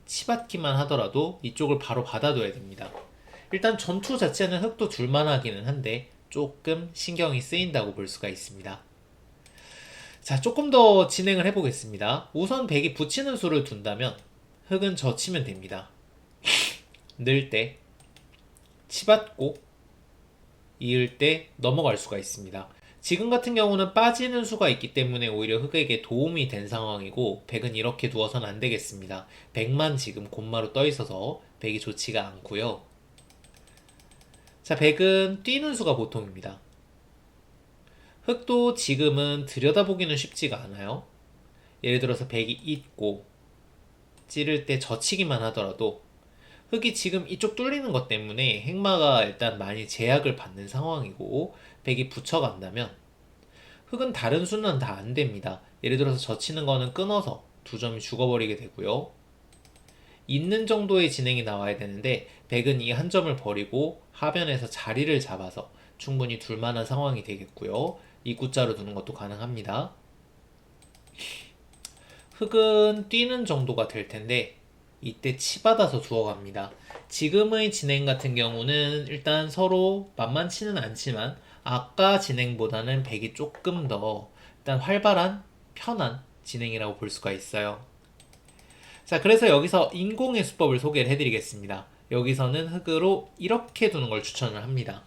치받기만 하더라도 이쪽을 바로 받아둬야 됩니다. 일단 전투 자체는 흙도 둘만 하기는 한데 조금 신경이 쓰인다고 볼 수가 있습니다. 자, 조금 더 진행을 해보겠습니다. 우선 백이 붙이는 수를 둔다면 흙은 젖히면 됩니다. 넣을 때 치받고 이을 때 넘어갈 수가 있습니다. 지금 같은 경우는 빠지는 수가 있기 때문에 오히려 흙에게 도움이 된 상황이고 백은 이렇게 두어서는 안 되겠습니다. 백만 지금 곤마로 떠 있어서 백이 좋지가 않고요. 자, 백은 뛰는 수가 보통입니다. 흙도 지금은 들여다보기는 쉽지가 않아요. 예를 들어서 백이 있고 찌를 때 젖히기만 하더라도 흙이 지금 이쪽 뚫리는 것 때문에 행마가 일단 많이 제약을 받는 상황이고 백이 붙여간다면 흙은 다른 수는 다 안 됩니다. 예를 들어서 젖히는 거는 끊어서 두 점이 죽어버리게 되고요. 있는 정도의 진행이 나와야 되는데 백은 이 한 점을 버리고 하변에서 자리를 잡아서 충분히 둘만한 상황이 되겠고요. 입구자로 두는 것도 가능합니다. 흙은 뛰는 정도가 될 텐데 이때 치받아서 두어갑니다. 지금의 진행 같은 경우는 일단 서로 만만치는 않지만 아까 진행보다는 백이 조금 더 일단 활발한 편한 진행이라고 볼 수가 있어요. 자, 그래서 여기서 인공의 수법을 소개를 해드리겠습니다. 여기서는 흙으로 이렇게 두는 걸 추천을 합니다.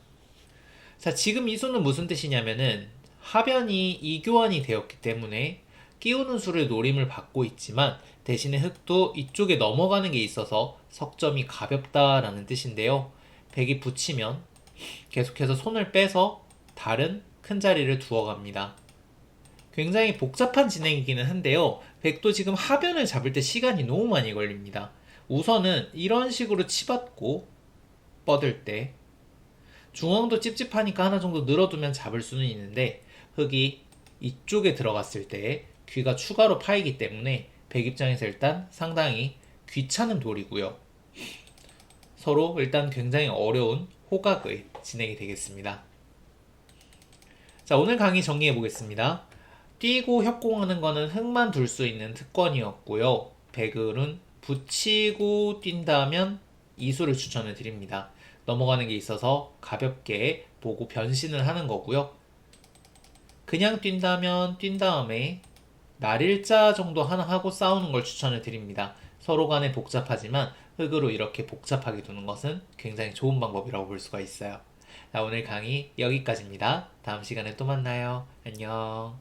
자, 지금 이 수는 무슨 뜻이냐면은 하변이 이교환이 되었기 때문에 끼우는 수를 노림을 받고 있지만 대신에 흙도 이쪽에 넘어가는 게 있어서 석점이 가볍다라는 뜻인데요. 백이 붙이면 계속해서 손을 빼서 다른 큰 자리를 두어갑니다. 굉장히 복잡한 진행이기는 한데요. 백도 지금 하변을 잡을 때 시간이 너무 많이 걸립니다. 우선은 이런 식으로 치받고 뻗을 때 중앙도 찝찝하니까 하나 정도 늘어두면 잡을 수는 있는데 흙이 이쪽에 들어갔을 때 귀가 추가로 파이기 때문에 백 입장에서 일단 상당히 귀찮은 돌이고요. 서로 일단 굉장히 어려운 호각의 진행이 되겠습니다. 자, 오늘 강의 정리해 보겠습니다. 뛰고 협공하는 거는 흙만 둘 수 있는 특권이었고요. 백을은 붙이고 뛴다면 이수를 추천을 드립니다. 넘어가는 게 있어서 가볍게 보고 변신을 하는 거고요. 그냥 뛴다면 뛴 다음에 날일자 정도 하나 하고 싸우는 걸 추천을 드립니다. 서로 간에 복잡하지만 흙으로 이렇게 복잡하게 두는 것은 굉장히 좋은 방법이라고 볼 수가 있어요. 자, 오늘 강의 여기까지입니다. 다음 시간에 또 만나요. 안녕.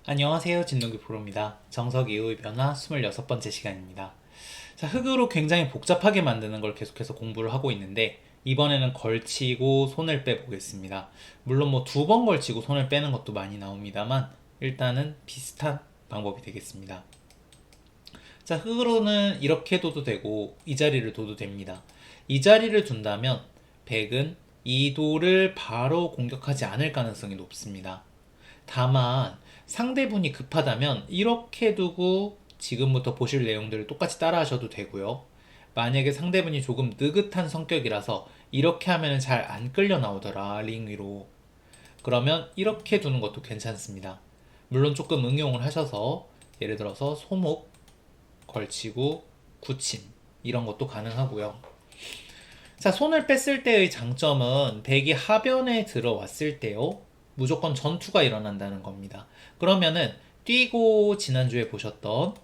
안녕하세요. 진동기 프로입니다. 정석 이후의 변화 26번째 시간입니다. 자, 흙으로 굉장히 복잡하게 만드는 걸 계속해서 공부를 하고 있는데 이번에는 걸치고 손을 빼보겠습니다. 물론 뭐 두 번 걸치고 손을 빼는 것도 많이 나옵니다만 일단은 비슷한 방법이 되겠습니다. 자, 흙으로는 이렇게 둬도 되고 이 자리를 둬도 됩니다. 이 자리를 둔다면 백은 이 돌을 바로 공격하지 않을 가능성이 높습니다. 다만 상대분이 급하다면 이렇게 두고 지금부터 보실 내용들을 똑같이 따라 하셔도 되고요. 만약에 상대분이 조금 느긋한 성격이라서 이렇게 하면 잘 안 끌려 나오더라 링 위로, 그러면 이렇게 두는 것도 괜찮습니다. 물론 조금 응용을 하셔서 예를 들어서 소목 걸치고 굳힘 이런 것도 가능하고요. 자, 손을 뺐을 때의 장점은 백이 하변에 들어왔을 때요 무조건 전투가 일어난다는 겁니다. 그러면은 뛰고 지난주에 보셨던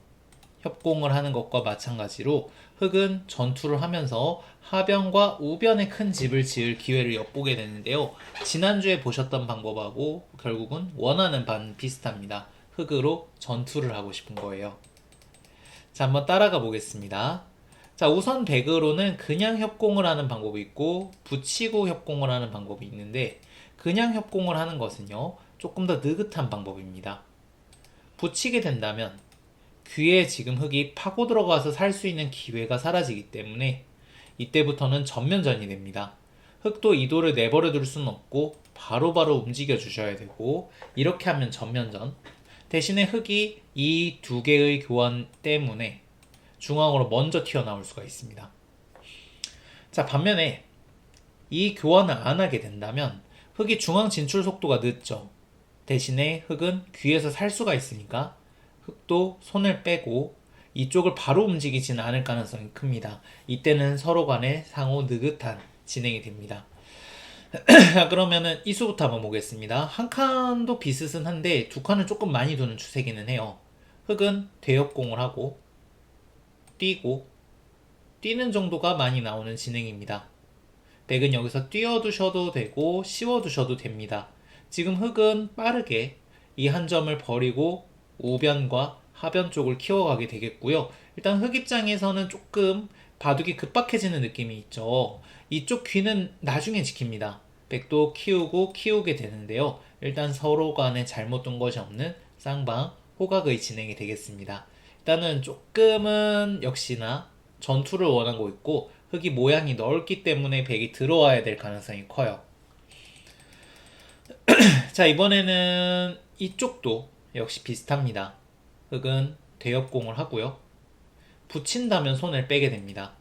협공을 하는 것과 마찬가지로 흙은 전투를 하면서 하변과 우변에 큰 집을 지을 기회를 엿보게 되는데요. 지난주에 보셨던 방법하고 결국은 원하는 바는 비슷합니다. 흙으로 전투를 하고 싶은 거예요. 자, 한번 따라가 보겠습니다. 자, 우선 백으로는 그냥 협공을 하는 방법이 있고 붙이고 협공을 하는 방법이 있는데 그냥 협공을 하는 것은요 조금 더 느긋한 방법입니다. 붙이게 된다면 귀에 지금 흙이 파고 들어가서 살 수 있는 기회가 사라지기 때문에 이때부터는 전면전이 됩니다. 흙도 이도를 내버려 둘 수는 없고 바로바로 움직여 주셔야 되고, 이렇게 하면 전면전. 대신에 흙이 이 두 개의 교환 때문에 중앙으로 먼저 튀어나올 수가 있습니다. 자, 반면에 이 교환을 안 하게 된다면 흙이 중앙 진출 속도가 늦죠. 대신에 흙은 귀에서 살 수가 있으니까 흙도 손을 빼고 이쪽을 바로 움직이지는 않을 가능성이 큽니다. 이때는 서로 간에 상호 느긋한 진행이 됩니다. 그러면은 이 수부터 한번 보겠습니다. 한 칸도 비슷은 한데 두 칸은 조금 많이 두는 추세기는 해요. 흙은 대역공을 하고 뛰고 뛰는 정도가 많이 나오는 진행입니다. 백은 여기서 띄워두셔도 되고 씌워두셔도 됩니다. 지금 흙은 빠르게 이 한 점을 버리고 우변과 하변 쪽을 키워가게 되겠고요. 일단 흙 입장에서는 조금 바둑이 급박해지는 느낌이 있죠. 이쪽 귀는 나중에 지킵니다. 백도 키우고 키우게 되는데요. 일단 서로 간에 잘못 둔 것이 없는 쌍방 호각의 진행이 되겠습니다. 일단은 조금은 역시나 전투를 원하고 있고 흙이 모양이 넓기 때문에 백이 들어와야 될 가능성이 커요. 자, 이번에는 이쪽도 역시 비슷합니다. 흙은 대역공을 하고요. 붙인다면 손을 빼게 됩니다.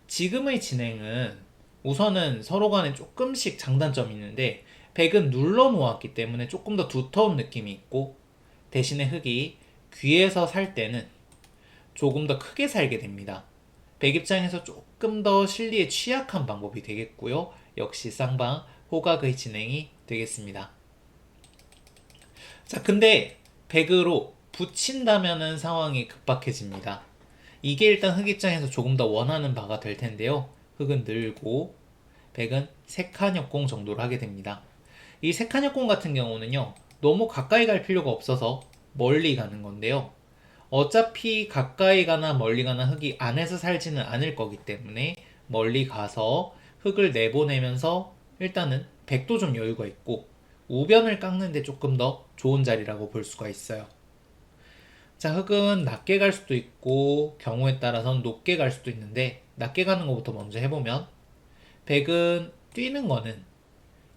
지금의 진행은 우선은 서로 간에 조금씩 장단점이 있는데 백은 눌러 놓았기 때문에 조금 더 두터운 느낌이 있고, 대신에 흙이 귀에서 살 때는 조금 더 크게 살게 됩니다. 백 입장에서 조금 더 실리에 취약한 방법이 되겠고요. 역시 쌍방 호각의 진행이 되겠습니다. 자, 근데 백으로 붙인다면은 상황이 급박해집니다. 이게 일단 흙 입장에서 조금 더 원하는 바가 될 텐데요. 흙은 늘고 백은 세 칸 역공 정도를 하게 됩니다. 이 세 칸 역공 같은 경우는요, 너무 가까이 갈 필요가 없어서 멀리 가는 건데요. 어차피 가까이 가나 멀리 가나 흙이 안에서 살지는 않을 거기 때문에 멀리 가서 흙을 내보내면서 일단은 백도 좀 여유가 있고 우변을 깎는데 조금 더 좋은 자리라고 볼 수가 있어요. 자, 흙은 낮게 갈 수도 있고 경우에 따라서는 높게 갈 수도 있는데, 낮게 가는 것부터 먼저 해보면 백은 뛰는 거는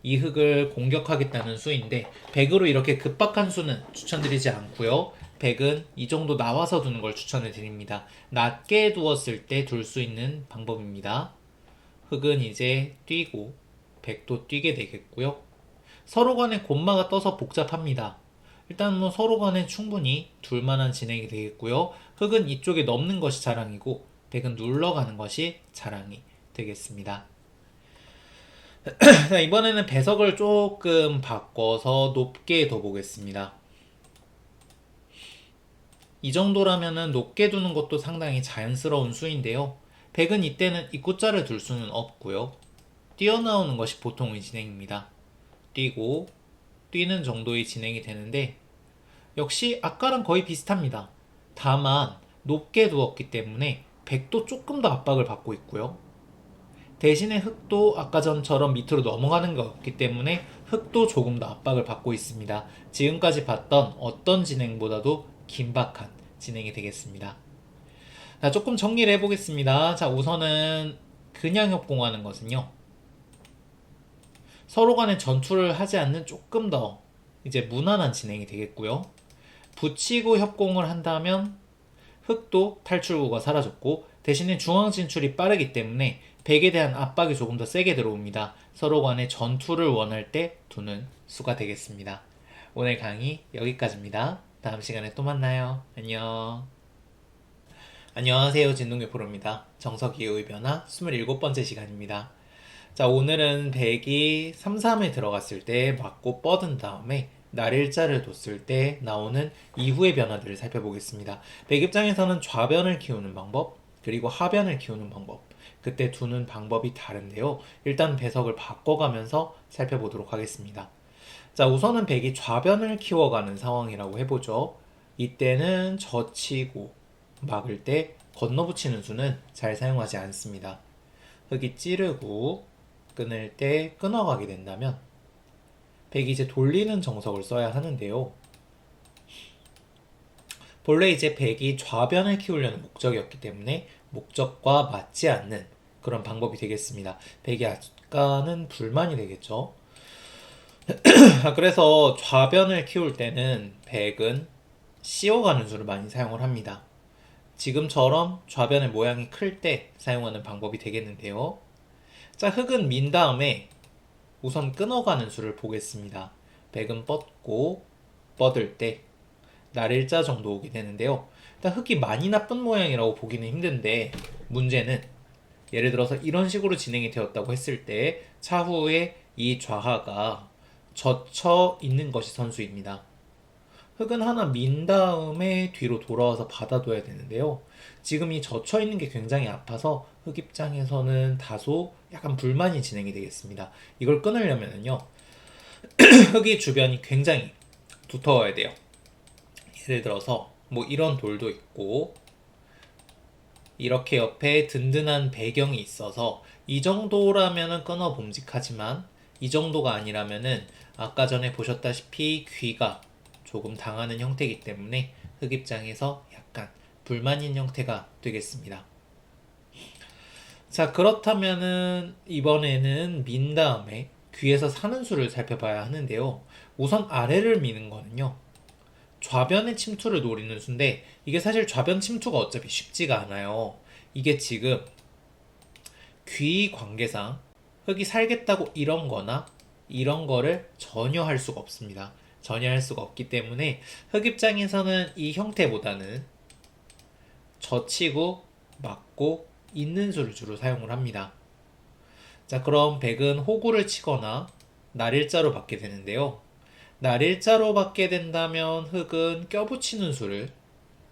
이 흙을 공격하겠다는 수인데 백으로 이렇게 급박한 수는 추천드리지 않고요. 백은 이 정도 나와서 두는 걸 추천을 드립니다. 낮게 두었을 때 둘 수 있는 방법입니다. 흙은 이제 뛰고 백도 뛰게 되겠고요. 서로 간에 곶마가 떠서 복잡합니다. 일단 뭐 서로 간에 충분히 둘만한 진행이 되겠고요. 흙은 이쪽에 넘는 것이 자랑이고 백은 눌러가는 것이 자랑이 되겠습니다. 이번에는 배석을 조금 바꿔서 높게 둬보겠습니다. 이 정도라면은 높게 두는 것도 상당히 자연스러운 수인데요. 백은 이때는 입구자를 둘 수는 없고요. 뛰어나오는 것이 보통의 진행입니다. 뛰고 뛰는 정도의 진행이 되는데 역시 아까랑 거의 비슷합니다. 다만 높게 두었기 때문에 백도 조금 더 압박을 받고 있고요. 대신에 흙도 아까 전처럼 밑으로 넘어가는 것 같기 때문에 흙도 조금 더 압박을 받고 있습니다. 지금까지 봤던 어떤 진행보다도 긴박한 진행이 되겠습니다. 자, 조금 정리를 해보겠습니다. 자, 우선은 그냥 협공하는 것은요, 서로 간에 전투를 하지 않는 조금 더 이제 무난한 진행이 되겠고요. 붙이고 협공을 한다면 흙도 탈출구가 사라졌고 대신에 중앙 진출이 빠르기 때문에 백에 대한 압박이 조금 더 세게 들어옵니다. 서로 간에 전투를 원할 때 두는 수가 되겠습니다. 오늘 강의 여기까지입니다. 다음 시간에 또 만나요. 안녕. 안녕하세요. 진동규 프로입니다. 정석이의 변화 27번째 시간입니다. 자, 오늘은 백이 3-3에 들어갔을 때 맞고 뻗은 다음에 날일자를 뒀을 때 나오는 이후의 변화들을 살펴보겠습니다. 백 입장에서는 좌변을 키우는 방법, 그리고 하변을 키우는 방법, 그때 두는 방법이 다른데요. 일단 배석을 바꿔가면서 살펴보도록 하겠습니다. 자, 우선은 백이 좌변을 키워가는 상황이라고 해보죠. 이때는 젖히고 막을 때 건너붙이는 수는 잘 사용하지 않습니다. 흙이 찌르고 끊을 때 끊어가게 된다면 백이 이제 돌리는 정석을 써야 하는데요. 본래 이제 백이 좌변을 키우려는 목적이었기 때문에 목적과 맞지 않는 그런 방법이 되겠습니다. 백이 약간은 불만이 되겠죠. 그래서 좌변을 키울 때는 백은 씌워가는 수를 많이 사용을 합니다. 지금처럼 좌변의 모양이 클 때 사용하는 방법이 되겠는데요. 자, 흙은 민 다음에 우선 끊어가는 수를 보겠습니다. 백은 뻗고 뻗을 때 날일자 정도 오게 되는데요. 일단 흙이 많이 나쁜 모양이라고 보기는 힘든데 문제는 예를 들어서 이런 식으로 진행이 되었다고 했을 때 차후에 이 좌하가 젖혀 있는 것이 선수입니다. 흙은 하나 민 다음에 뒤로 돌아와서 받아둬야 되는데요. 지금 이 젖혀 있는 게 굉장히 아파서 흙 입장에서는 다소 약간 불만이 진행이 되겠습니다. 이걸 끊으려면요. 흙이 주변이 굉장히 두터워야 돼요. 예를 들어서 뭐 이런 돌도 있고 이렇게 옆에 든든한 배경이 있어서 이 정도라면은 끊어 봄직하지만 이 정도가 아니라면은 아까 전에 보셨다시피 귀가 조금 당하는 형태이기 때문에 흙 입장에서 약간 불만인 형태가 되겠습니다. 자, 그렇다면은 이번에는 민 다음에 귀에서 사는 수를 살펴봐야 하는데요. 우선 아래를 미는 거는요. 좌변의 침투를 노리는 수인데 이게 사실 좌변 침투가 어차피 쉽지가 않아요. 이게 지금 귀 관계상 흙이 살겠다고 이런 거나 이런 거를 전혀 할 수가 없습니다. 전혀 할 수가 없기 때문에 흙 입장에서는 이 형태보다는 젖히고 막고 있는 수를 주로 사용을 합니다. 자, 그럼 백은 호구를 치거나 날일자로 받게 되는데요. 날일자로 받게 된다면 흙은 껴붙이는 수를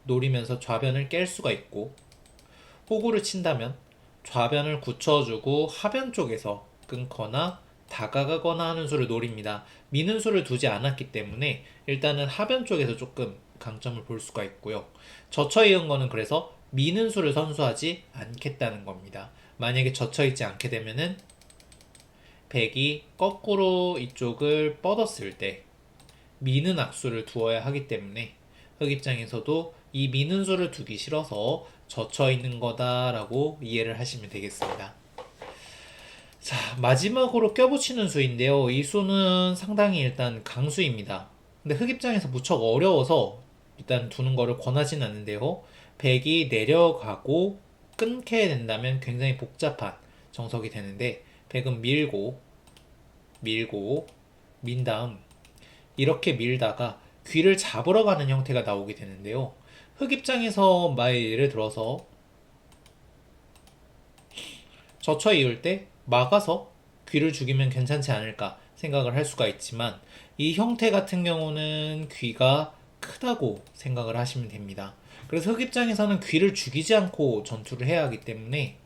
노리면서 좌변을 깰 수가 있고 호구를 친다면 좌변을 굳혀주고 하변 쪽에서 끊거나 다가가거나 하는 수를 노립니다. 미는 수를 두지 않았기 때문에 일단은 하변 쪽에서 조금 강점을 볼 수가 있고요. 젖혀 있는 거는 그래서 미는 수를 선수하지 않겠다는 겁니다. 만약에 젖혀 있지 않게 되면은 백이 거꾸로 이쪽을 뻗었을 때 미는 악수를 두어야 하기 때문에 흙 입장에서도 이 미는 수를 두기 싫어서 젖혀 있는 거다라고 이해를 하시면 되겠습니다. 자, 마지막으로 껴붙이는 수인데요. 이 수는 상당히 일단 강수입니다. 근데 흙 입장에서 무척 어려워서 일단 두는 거를 권하진 않는데요. 백이 내려가고 끊게 된다면 굉장히 복잡한 정석이 되는데 백은 밀고 민 다음 이렇게 밀다가 귀를 잡으러 가는 형태가 나오게 되는데요. 흙 입장에서 예를 들어서 젖혀 이을 때 막아서 귀를 죽이면 괜찮지 않을까 생각을 할 수가 있지만 이 형태 같은 경우는 귀가 크다고 생각을 하시면 됩니다. 그래서 흙 입장에서는 귀를 죽이지 않고 전투를 해야 하기 때문에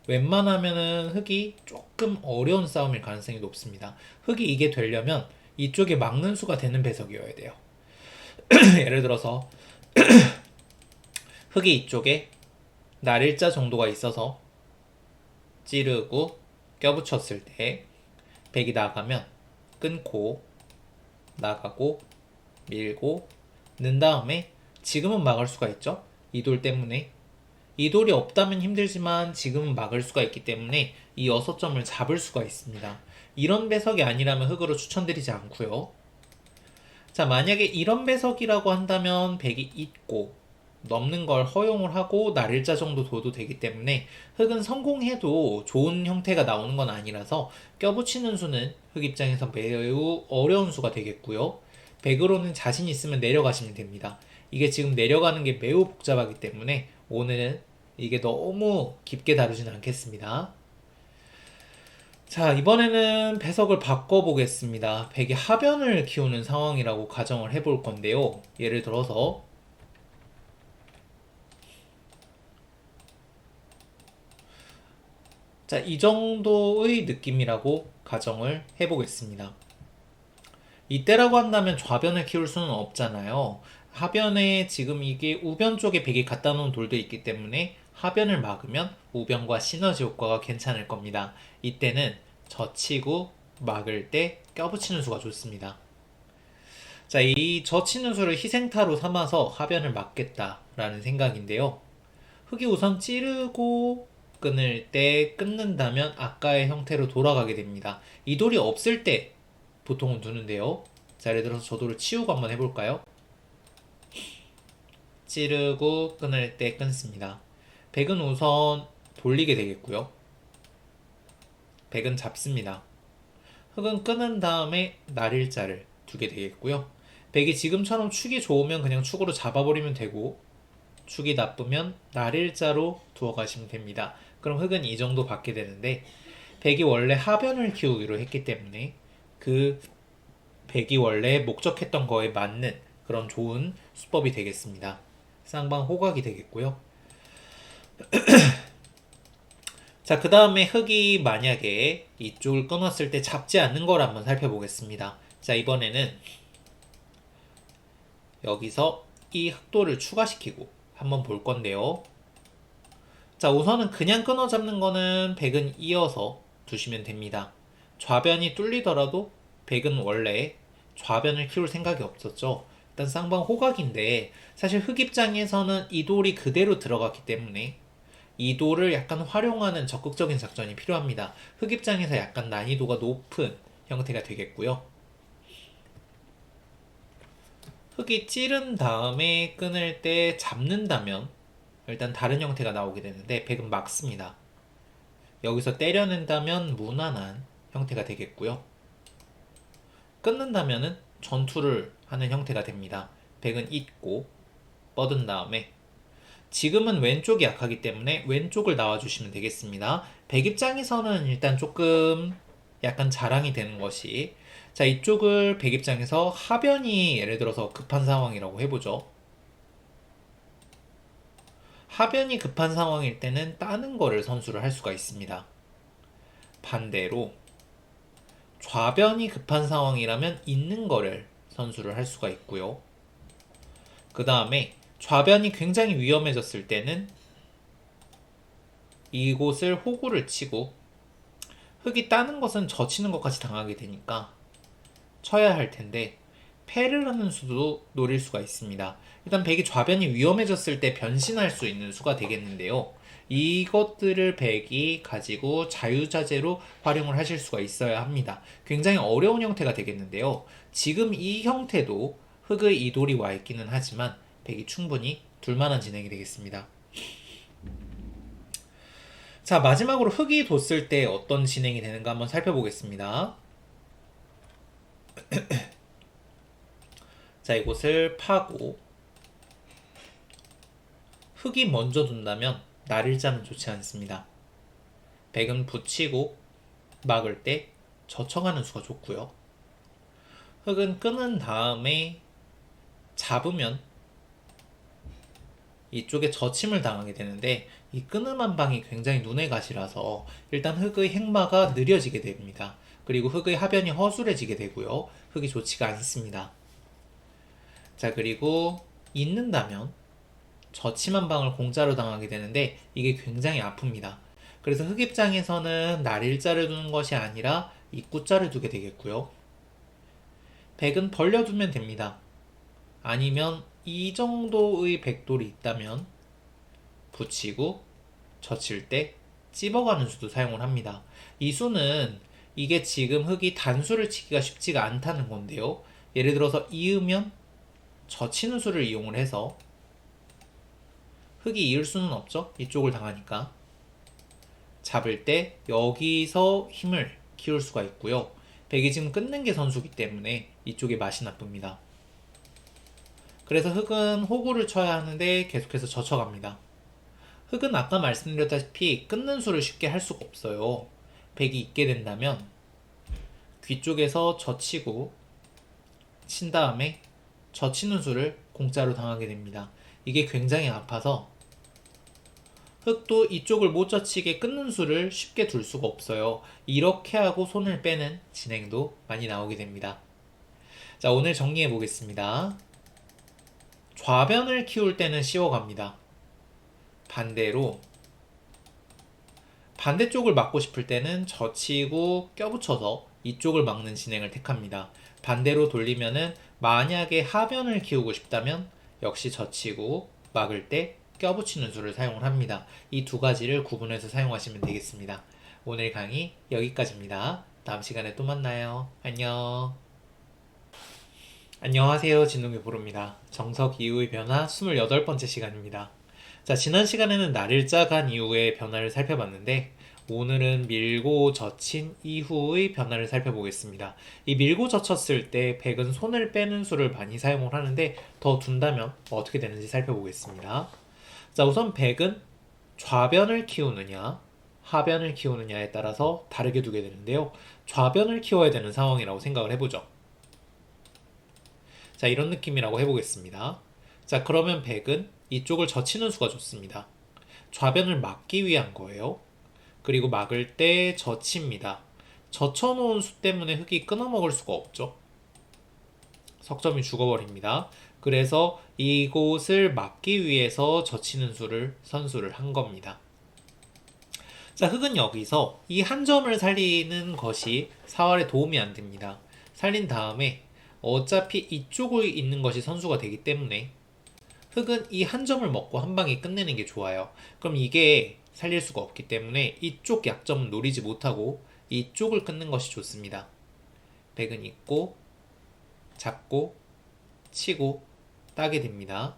웬만하면은 흙이 조금 어려운 싸움일 가능성이 높습니다. 흙이 이게 되려면 이쪽에 막는 수가 되는 배석이어야 돼요. 예를 들어서 흙이 이쪽에 날일자 정도가 있어서 찌르고 껴붙였을 때 백이 나가면 끊고 나가고 밀고 는 다음에 지금은 막을 수가 있죠. 이 돌 때문에 이 돌이 없다면 힘들지만 지금은 막을 수가 있기 때문에 이 6점을 잡을 수가 있습니다. 이런 배석이 아니라면 흙으로 추천드리지 않고요. 자, 만약에 이런 배석이라고 한다면 백이 있고 넘는 걸 허용을 하고 날일자 정도 둬도 되기 때문에 흙은 성공해도 좋은 형태가 나오는 건 아니라서 껴붙이는 수는 흙 입장에서 매우 어려운 수가 되겠고요. 백으로는 자신 있으면 내려가시면 됩니다. 이게 지금 내려가는 게 매우 복잡하기 때문에 오늘은 이게 너무 깊게 다루지는 않겠습니다. 자, 이번에는 배석을 바꿔보겠습니다. 백이 하변을 키우는 상황이라고 가정을 해볼 건데요. 예를 들어서 자, 이 정도의 느낌이라고 가정을 해보겠습니다. 이때라고 한다면 좌변을 키울 수는 없잖아요. 하변에 지금 이게 우변 쪽에 백이 갖다 놓은 돌도 있기 때문에 하변을 막으면 우변과 시너지 효과가 괜찮을 겁니다. 이때는 젖히고 막을 때 껴붙이는 수가 좋습니다. 자, 이 젖히는 수를 희생타로 삼아서 하변을 막겠다라는 생각인데요. 흙이 우선 찌르고 끊을 때 끊는다면 아까의 형태로 돌아가게 됩니다. 이 돌이 없을 때 보통은 두는데요. 자, 예를 들어서 저 돌을 치우고 한번 해볼까요? 찌르고 끊을 때 끊습니다. 백은 우선 돌리게 되겠고요. 백은 잡습니다. 흙은 끊은 다음에 날일자를 두게 되겠고요. 백이 지금처럼 축이 좋으면 그냥 축으로 잡아버리면 되고, 축이 나쁘면 날일자로 두어 가시면 됩니다. 그럼 흙은 이 정도 받게 되는데, 백이 원래 하변을 키우기로 했기 때문에 그 백이 원래 목적했던 거에 맞는 그런 좋은 수법이 되겠습니다. 쌍방 호각이 되겠고요. 자, 그 다음에 흙이 만약에 이쪽을 끊었을 때 잡지 않는 걸 한번 살펴보겠습니다. 자, 이번에는 여기서 이 흑도를 추가시키고 한번 볼 건데요. 자, 우선은 그냥 끊어 잡는 거는 백은 이어서 두시면 됩니다. 좌변이 뚫리더라도 백은 원래 좌변을 키울 생각이 없었죠. 일단 쌍방 호각인데 사실 흙 입장에서는 이 돌이 그대로 들어갔기 때문에 이 돌을 약간 활용하는 적극적인 작전이 필요합니다. 흙 입장에서 약간 난이도가 높은 형태가 되겠고요. 흙이 찌른 다음에 끊을 때 잡는다면 일단 다른 형태가 나오게 되는데 백은 막습니다. 여기서 때려낸다면 무난한 형태가 되겠고요. 끊는다면은 전투를 하는 형태가 됩니다. 백은 잇고 뻗은 다음에 지금은 왼쪽이 약하기 때문에 왼쪽을 나와주시면 되겠습니다. 백 입장에서는 일단 조금 약간 자랑이 되는 것이, 자, 이쪽을 백 입장에서 하변이 예를 들어서 급한 상황이라고 해보죠. 하변이 급한 상황일 때는 따는 거를 선수를 할 수가 있습니다. 반대로 좌변이 급한 상황이라면 있는 거를 선수를 할 수가 있고요. 그 다음에 좌변이 굉장히 위험해졌을 때는 이곳을 호구를 치고, 흙이 따는 것은 젖히는 것까지 당하게 되니까 쳐야 할 텐데 패를 하는 수도 노릴 수가 있습니다. 일단 백이 좌변이 위험해졌을 때 변신할 수 있는 수가 되겠는데요. 이것들을 백이 가지고 자유자재로 활용을 하실 수가 있어야 합니다. 굉장히 어려운 형태가 되겠는데요. 지금 이 형태도 흙의 이돌이 와 있기는 하지만 백이 충분히 둘만한 진행이 되겠습니다. 자, 마지막으로 흙이 뒀을 때 어떤 진행이 되는가 한번 살펴보겠습니다. 자, 이곳을 파고 흙이 먼저 둔다면 날일자는 좋지 않습니다. 백은 붙이고 막을 때 젖혀가는 수가 좋고요. 흙은 끊은 다음에 잡으면 이쪽에 젖힘을 당하게 되는데 이 끊음 한 방이 굉장히 눈의 가시라서 일단 흙의 행마가 느려지게 됩니다. 그리고 흙의 하변이 허술해지게 되고요. 흙이 좋지가 않습니다. 자, 그리고 있는다면 젖힘 한 방을 공짜로 당하게 되는데 이게 굉장히 아픕니다. 그래서 흙 입장에서는 날일자를 두는 것이 아니라 입구자를 두게 되겠고요. 백은 벌려두면 됩니다. 아니면 이 정도의 백돌이 있다면 붙이고 젖힐 때 찝어가는 수도 사용을 합니다. 이 수는 이게 지금 흙이 단수를 치기가 쉽지가 않다는 건데요. 예를 들어서 이으면 젖히는 수를 이용을 해서 흙이 이을 수는 없죠. 이쪽을 당하니까. 잡을 때 여기서 힘을 키울 수가 있고요. 백이 지금 끊는 게 선수기 때문에 이쪽에 맛이 나쁩니다. 그래서 흙은 호구를 쳐야 하는데 계속해서 젖혀갑니다. 흙은 아까 말씀드렸다시피 끊는 수를 쉽게 할 수가 없어요. 백이 있게 된다면 귀 쪽에서 젖히고 친 다음에 젖히는 수를 공짜로 당하게 됩니다. 이게 굉장히 아파서 흙도 이쪽을 못 젖히게 끊는 수를 쉽게 둘 수가 없어요. 이렇게 하고 손을 빼는 진행도 많이 나오게 됩니다. 자, 오늘 정리해 보겠습니다. 좌변을 키울 때는 쉬워갑니다. 반대로 반대쪽을 막고 싶을 때는 젖히고 껴붙여서 이쪽을 막는 진행을 택합니다. 반대로 돌리면은 만약에 하변을 키우고 싶다면 역시 젖히고 막을 때 껴붙이는 수를 사용을 합니다. 이 두 가지를 구분해서 사용하시면 되겠습니다. 오늘 강의 여기까지입니다. 다음 시간에 또 만나요. 안녕. 안녕하세요. 진동규 보루입니다. 정석 이후의 변화 28번째 시간입니다. 자, 지난 시간에는 날일자 간 이후의 변화를 살펴봤는데 오늘은 밀고 젖힌 이후의 변화를 살펴보겠습니다. 이 밀고 젖혔을 때 백은 손을 빼는 수를 많이 사용을 하는데 더 둔다면 어떻게 되는지 살펴보겠습니다. 자, 우선 백은 좌변을 키우느냐 하변을 키우느냐에 따라서 다르게 두게 되는데요. 좌변을 키워야 되는 상황이라고 생각을 해보죠. 자, 이런 느낌이라고 해보겠습니다. 자, 그러면 백은 이쪽을 젖히는 수가 좋습니다. 좌변을 막기 위한 거예요. 그리고 막을 때 젖힙니다. 젖혀놓은 수 때문에 흙이 끊어먹을 수가 없죠. 석점이 죽어버립니다. 그래서 이곳을 막기 위해서 젖히는 수를 선수를 한 겁니다. 자, 흙은 여기서 이 한 점을 살리는 것이 사활에 도움이 안 됩니다. 살린 다음에 어차피 이쪽에 있는 것이 선수가 되기 때문에 흙은 이 한 점을 먹고 한 방에 끝내는 게 좋아요. 그럼 이게 살릴 수가 없기 때문에 이쪽 약점은 노리지 못하고 이쪽을 끊는 것이 좋습니다. 백은 있고 잡고 치고 따게 됩니다.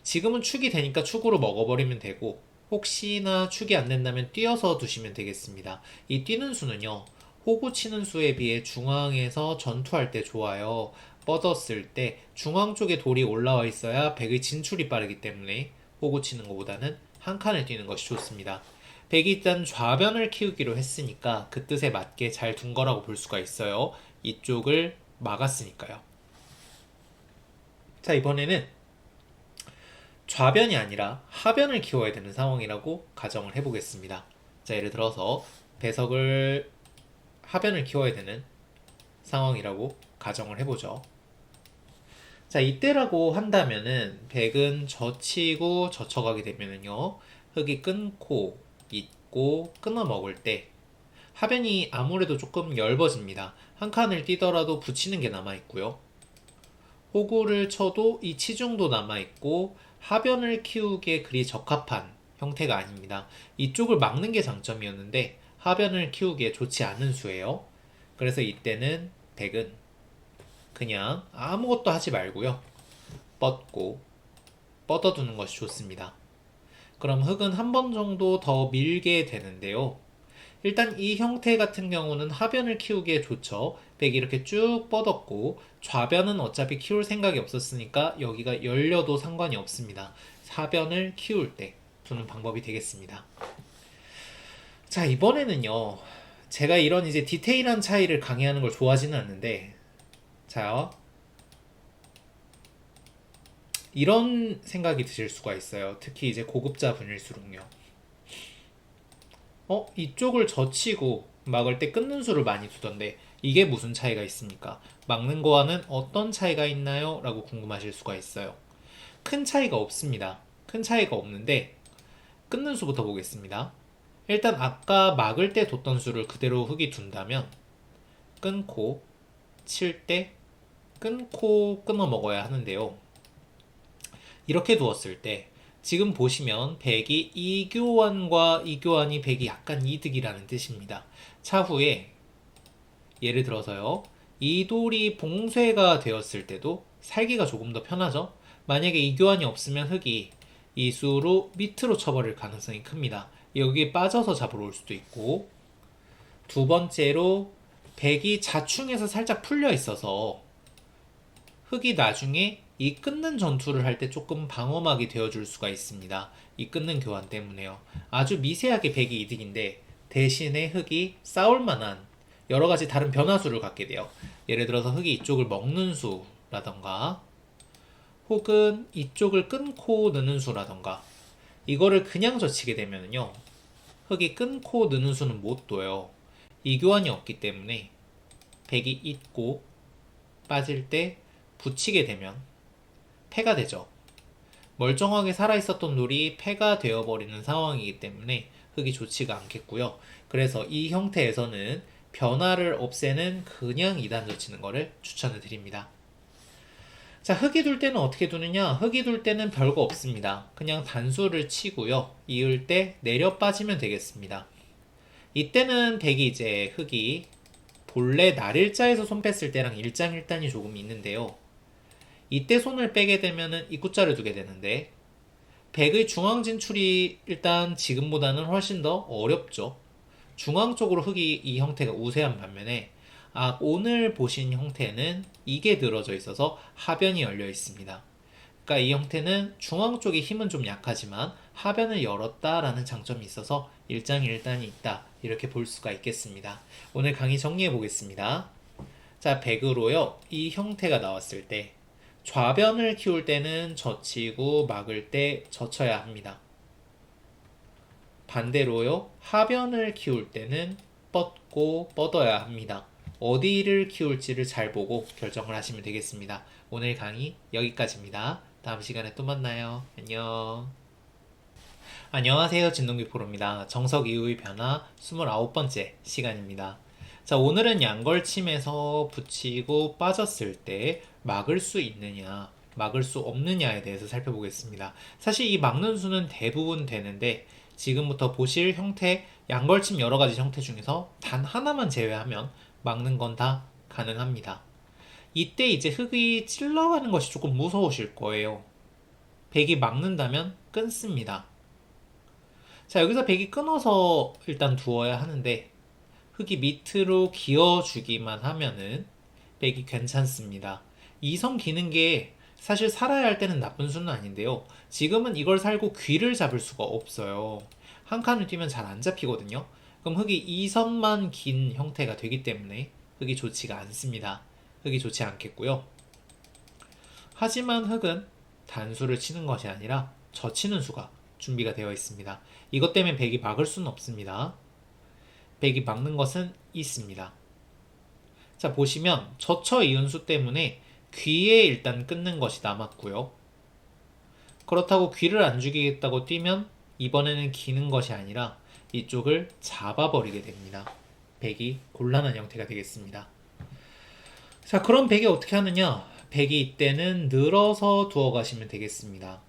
지금은 축이 되니까 축으로 먹어버리면 되고 혹시나 축이 안 된다면 뛰어서 두시면 되겠습니다. 이 뛰는 수는요, 호구 치는 수에 비해 중앙에서 전투할 때 좋아요. 뻗었을 때 중앙 쪽에 돌이 올라와 있어야 백의 진출이 빠르기 때문에 호구 치는 것보다는 한 칸을 뛰는 것이 좋습니다. 백이 일단 좌변을 키우기로 했으니까 그 뜻에 맞게 잘 둔 거라고 볼 수가 있어요. 이쪽을 막았으니까요. 자, 이번에는 좌변이 아니라 하변을 키워야 되는 상황이라고 가정을 해보겠습니다. 자, 예를 들어서 배석을 하변을 키워야 되는 상황이라고 가정을 해보죠. 자, 이때라고 한다면은 백은 젖히고 젖혀가게 되면은요, 흙이 끊고 잇고 끊어 먹을 때 하변이 아무래도 조금 엷어집니다. 한 칸을 뛰더라도 붙이는 게 남아있고요. 호구를 쳐도 이 치중도 남아있고 하변을 키우기에 그리 적합한 형태가 아닙니다. 이쪽을 막는 게 장점이었는데 하변을 키우기에 좋지 않은 수예요. 그래서 이때는 백은 그냥 아무것도 하지 말고요. 뻗어두는 것이 좋습니다. 그럼 흙은 한 번 정도 더 밀게 되는데요. 일단 이 형태 같은 경우는 하변을 키우기에 좋죠. 백이 이렇게 쭉 뻗었고 좌변은 어차피 키울 생각이 없었으니까 여기가 열려도 상관이 없습니다. 하변을 키울 때 두는 방법이 되겠습니다. 자, 이번에는요, 제가 이런 이제 디테일한 차이를 강의하는 걸 좋아하지는 않는데, 자, 이런 생각이 드실 수가 있어요. 특히 이제 고급자 분일수록요. 이쪽을 젖히고 막을 때 끊는 수를 많이 두던데 이게 무슨 차이가 있습니까? 막는 거와는 어떤 차이가 있나요? 라고 궁금하실 수가 있어요. 큰 차이가 없습니다. 큰 차이가 없는데 끊는 수부터 보겠습니다. 일단 아까 막을 때 뒀던 수를 그대로 흙이 둔다면 끊고 칠 때 끊고 끊어 먹어야 하는데요. 이렇게 두었을 때 지금 보시면 백이 이교환과 이교환이 백이 약간 이득이라는 뜻입니다. 차후에 예를 들어서요, 이 돌이 봉쇄가 되었을 때도 살기가 조금 더 편하죠. 만약에 이교환이 없으면 흙이 이 수로 밑으로 쳐버릴 가능성이 큽니다. 여기에 빠져서 잡으러 올 수도 있고, 두 번째로 백이 자충에서 살짝 풀려 있어서 흙이 나중에 이 끊는 전투를 할 때 조금 방어막이 되어줄 수가 있습니다. 이 끊는 교환 때문에요. 아주 미세하게 백이 이득인데 대신에 흙이 싸울 만한 여러 가지 다른 변화수를 갖게 돼요. 예를 들어서 흙이 이쪽을 먹는 수라던가 혹은 이쪽을 끊고 느는 수라던가, 이거를 그냥 젖히게 되면요, 흙이 끊고 느는 수는 못 둬요. 이 교환이 없기 때문에 백이 있고 빠질 때 붙이게 되면 패가 되죠. 멀쩡하게 살아있었던 돌이 패가 되어버리는 상황이기 때문에 흙이 좋지가 않겠고요. 그래서 이 형태에서는 변화를 없애는 그냥 2단 젖히는 거를 추천을 드립니다. 자, 흙이 둘 때는 어떻게 두느냐? 흙이 둘 때는 별거 없습니다. 그냥 단수를 치고요. 이을 때 내려 빠지면 되겠습니다. 이때는 백이 이제 흙이 본래 날일자에서 손 뺐을 때랑 일장일단이 조금 있는데요. 이때 손을 빼게 되면은 입구자를 두게 되는데 백의 중앙 진출이 일단 지금보다는 훨씬 더 어렵죠. 중앙 쪽으로 흙이 이 형태가 우세한 반면에 오늘 보신 형태는 이게 늘어져 있어서 하변이 열려 있습니다. 그러니까 이 형태는 중앙 쪽의 힘은 좀 약하지만 하변을 열었다라는 장점이 있어서 일장일단이 있다 이렇게 볼 수가 있겠습니다. 오늘 강의 정리해 보겠습니다. 자, 백으로요 이 형태가 나왔을 때 좌변을 키울 때는 젖히고 막을 때 젖혀야 합니다. 반대로요 하변을 키울 때는 뻗고 뻗어야 합니다. 어디를 키울지를 잘 보고 결정을 하시면 되겠습니다. 오늘 강의 여기까지입니다. 다음 시간에 또 만나요. 안녕. 안녕하세요. 진동기 프로입니다. 정석 이후의 변화 29번째 시간입니다. 자, 오늘은 양걸침에서 붙이고 빠졌을 때 막을 수 있느냐, 막을 수 없느냐에 대해서 살펴보겠습니다. 사실 이 막는 수는 대부분 되는데 지금부터 보실 형태, 양걸침 여러 가지 형태 중에서 단 하나만 제외하면 막는 건 다 가능합니다. 이때 이제 흙이 찔러가는 것이 조금 무서우실 거예요. 백이 막는다면 끊습니다. 자, 여기서 백이 끊어서 일단 두어야 하는데 흙이 밑으로 기어주기만 하면은 백이 괜찮습니다. 이성 기는 게 사실 살아야 할 때는 나쁜 수는 아닌데요. 지금은 이걸 살고 귀를 잡을 수가 없어요. 한 칸을 뛰면 잘 안 잡히거든요. 그럼 흙이 2선만 긴 형태가 되기 때문에 흙이 좋지가 않습니다. 흙이 좋지 않겠고요. 하지만 흙은 단수를 치는 것이 아니라 젖히는 수가 준비가 되어 있습니다. 이것 때문에 백이 막을 수는 없습니다. 백이 막는 것은 있습니다. 자, 보시면 젖혀 이은 수 때문에 귀에 일단 끊는 것이 남았고요. 그렇다고 귀를 안 죽이겠다고 뛰면 이번에는 기는 것이 아니라 이쪽을 잡아버리게 됩니다. 백이 곤란한 형태가 되겠습니다. 자, 그럼 백이 어떻게 하느냐? 백이 이때는 늘어서 두어 가시면 되겠습니다.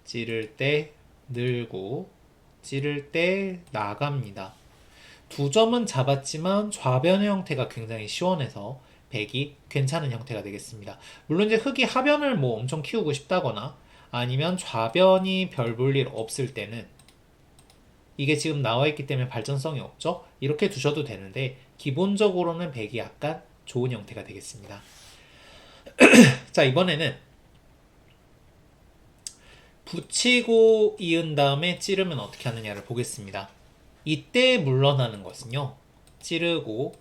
찌를 때 늘고 찌를 때 나갑니다. 두 점은 잡았지만 좌변의 형태가 굉장히 시원해서 백이 괜찮은 형태가 되겠습니다. 물론 이제 흙이 하변을 뭐 엄청 키우고 싶다거나 아니면 좌변이 별 볼 일 없을 때는 이게 지금 나와 있기 때문에 발전성이 없죠? 이렇게 두셔도 되는데 기본적으로는 백이 약간 좋은 형태가 되겠습니다. 자, 이번에는 붙이고 이은 다음에 찌르면 어떻게 하느냐를 보겠습니다. 이때 물러나는 것은요, 찌르고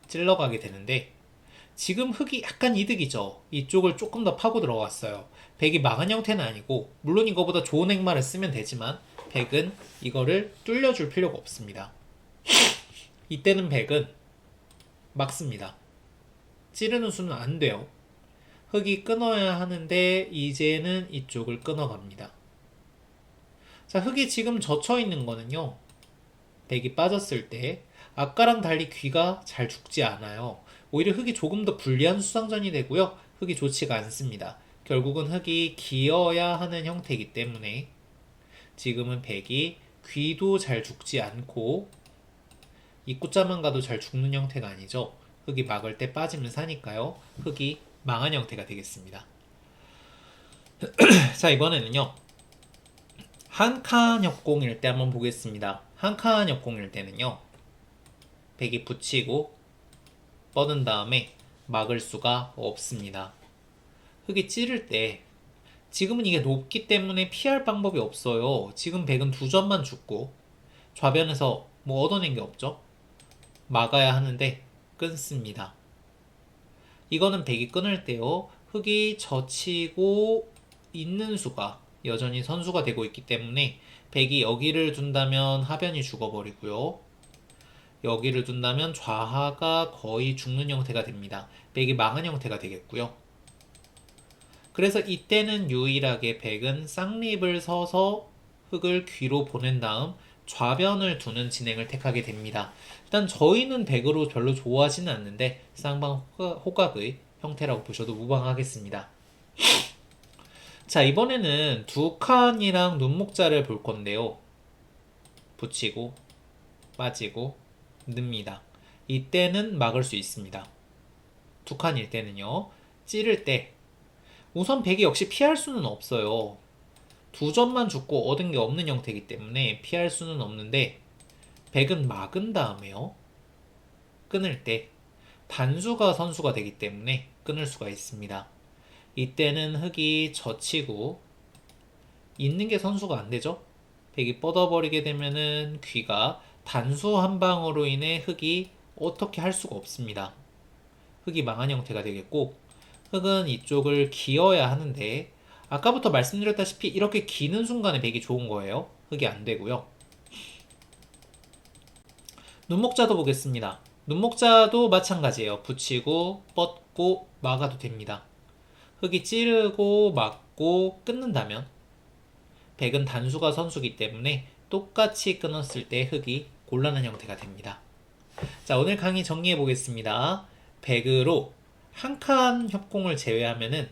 찔러가게 되는데 지금 흙이 약간 이득이죠. 이쪽을 조금 더 파고 들어갔어요. 백이 망한 형태는 아니고 물론 이거보다 좋은 핵말을 쓰면 되지만 백은 이거를 뚫려줄 필요가 없습니다. 이때는 백은 막습니다. 찌르는 수는 안 돼요. 흙이 끊어야 하는데 이제는 이쪽을 끊어갑니다. 자, 흙이 지금 젖혀 있는 거는요, 백이 빠졌을 때 아까랑 달리 귀가 잘 죽지 않아요. 오히려 흙이 조금 더 불리한 수상전이 되고요. 흙이 좋지가 않습니다. 결국은 흙이 기어야 하는 형태이기 때문에 지금은 백이 귀도 잘 죽지 않고 입구자만 가도 잘 죽는 형태가 아니죠. 흙이 막을 때 빠지면 사니까요. 흙이 망한 형태가 되겠습니다. 자, 이번에는요, 한 칸 협공일 때 한번 보겠습니다. 한 칸 협공일 때는요, 백이 붙이고 뻗은 다음에 막을 수가 없습니다. 흙이 찌를 때 지금은 이게 높기 때문에 피할 방법이 없어요. 지금 백은 두 점만 죽고 좌변에서 뭐 얻어낸 게 없죠. 막아야 하는데 끊습니다. 이거는 백이 끊을 때요, 흙이 젖히고 있는 수가 여전히 선수가 되고 있기 때문에 백이 여기를 둔다면 하변이 죽어버리고요, 여기를 둔다면 좌하가 거의 죽는 형태가 됩니다. 백이 망한 형태가 되겠고요. 그래서 이때는 유일하게 백은 쌍립을 서서 흙을 귀로 보낸 다음 좌변을 두는 진행을 택하게 됩니다. 일단 저희는 백으로 별로 좋아하지는 않는데 쌍방 호각의 형태라고 보셔도 무방하겠습니다. 자, 이번에는 두 칸이랑 눈목자를 볼 건데요. 붙이고 빠지고 늡니다. 이때는 막을 수 있습니다. 두 칸일 때는요. 찌를 때 우선 백이 역시 피할 수는 없어요. 두 점만 죽고 얻은 게 없는 형태이기 때문에 피할 수는 없는데 백은 막은 다음에요. 끊을 때 단수가 선수가 되기 때문에 끊을 수가 있습니다. 이때는 흙이 젖히고 있는 게 선수가 안 되죠. 백이 뻗어버리게 되면은 귀가 단수 한 방으로 인해 흙이 어떻게 할 수가 없습니다. 흙이 망한 형태가 되겠고 흙은 이쪽을 기어야 하는데 아까부터 말씀드렸다시피 이렇게 기는 순간에 백이 좋은 거예요. 흙이 안 되고요. 눈목자도 보겠습니다. 눈목자도 마찬가지예요. 붙이고 뻗고 막아도 됩니다. 흙이 찌르고 막고 끊는다면 백은 단수가 선수기 때문에 똑같이 끊었을 때 흙이 곤란한 형태가 됩니다. 자, 오늘 강의 정리해 보겠습니다. 백으로 한 칸 협공을 제외하면은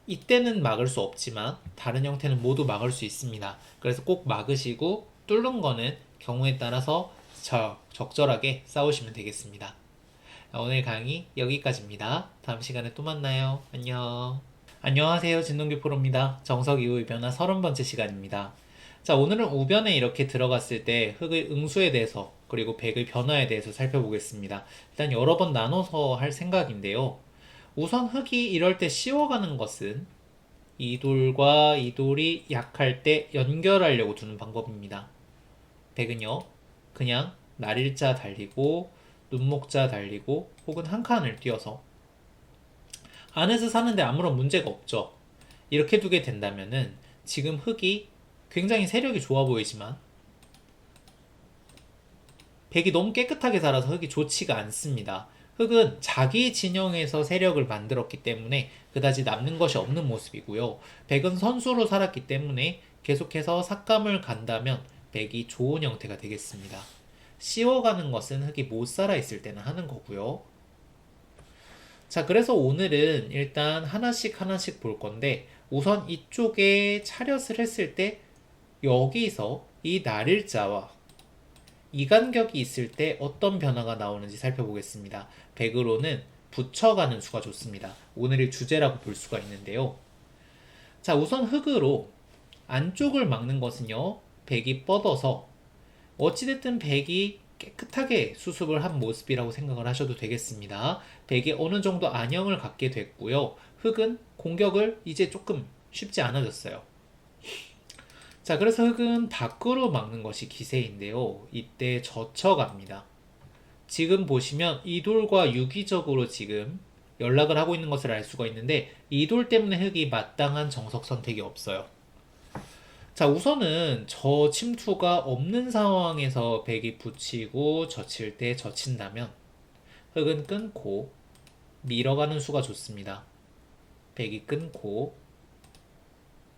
이때는 막을 수 없지만 다른 형태는 모두 막을 수 있습니다. 그래서 꼭 막으시고 뚫는 거는 경우에 따라서 적절하게 싸우시면 되겠습니다. 오늘 강의 여기까지입니다. 다음 시간에 또 만나요. 안녕. 안녕하세요. 진동규 프로입니다. 정석 이후 변화 30번째 시간입니다. 자, 오늘은 우변에 이렇게 들어갔을 때 흙의 응수에 대해서 그리고 백의 변화에 대해서 살펴보겠습니다. 일단 여러 번 나눠서 할 생각인데요. 우선 흙이 이럴 때 씌워가는 것은 이 돌과 이 돌이 약할 때 연결하려고 두는 방법입니다. 백은요, 그냥 날일자 달리고 눈목자 달리고 혹은 한 칸을 띄어서 안에서 사는데 아무런 문제가 없죠. 이렇게 두게 된다면은 지금 흙이 굉장히 세력이 좋아 보이지만 백이 너무 깨끗하게 살아서 흙이 좋지가 않습니다. 흙은 자기 진영에서 세력을 만들었기 때문에 그다지 남는 것이 없는 모습이고요. 백은 선수로 살았기 때문에 계속해서 삭감을 간다면 백이 좋은 형태가 되겠습니다. 씌워가는 것은 흙이 못 살아있을 때는 하는 거고요. 자, 그래서 오늘은 일단 하나씩 하나씩 볼 건데 우선 이쪽에 차렷을 했을 때 여기서 이 날일자와 이 간격이 있을 때 어떤 변화가 나오는지 살펴보겠습니다. 백으로는 붙여가는 수가 좋습니다. 오늘의 주제라고 볼 수가 있는데요. 자, 우선 흙으로 안쪽을 막는 것은요. 백이 뻗어서 어찌됐든 백이 깨끗하게 수습을 한 모습이라고 생각을 하셔도 되겠습니다. 백이 어느 정도 안형을 갖게 됐고요. 흙은 공격을 이제 조금 쉽지 않아졌어요. 자, 그래서 흙은 밖으로 막는 것이 기세인데요. 이때 젖혀갑니다. 지금 보시면 이 돌과 유기적으로 지금 연락을 하고 있는 것을 알 수가 있는데 이 돌 때문에 흙이 마땅한 정석 선택이 없어요. 자, 우선은 저 침투가 없는 상황에서 백이 붙이고 젖힐 때 젖힌다면 흙은 끊고 밀어가는 수가 좋습니다. 백이 끊고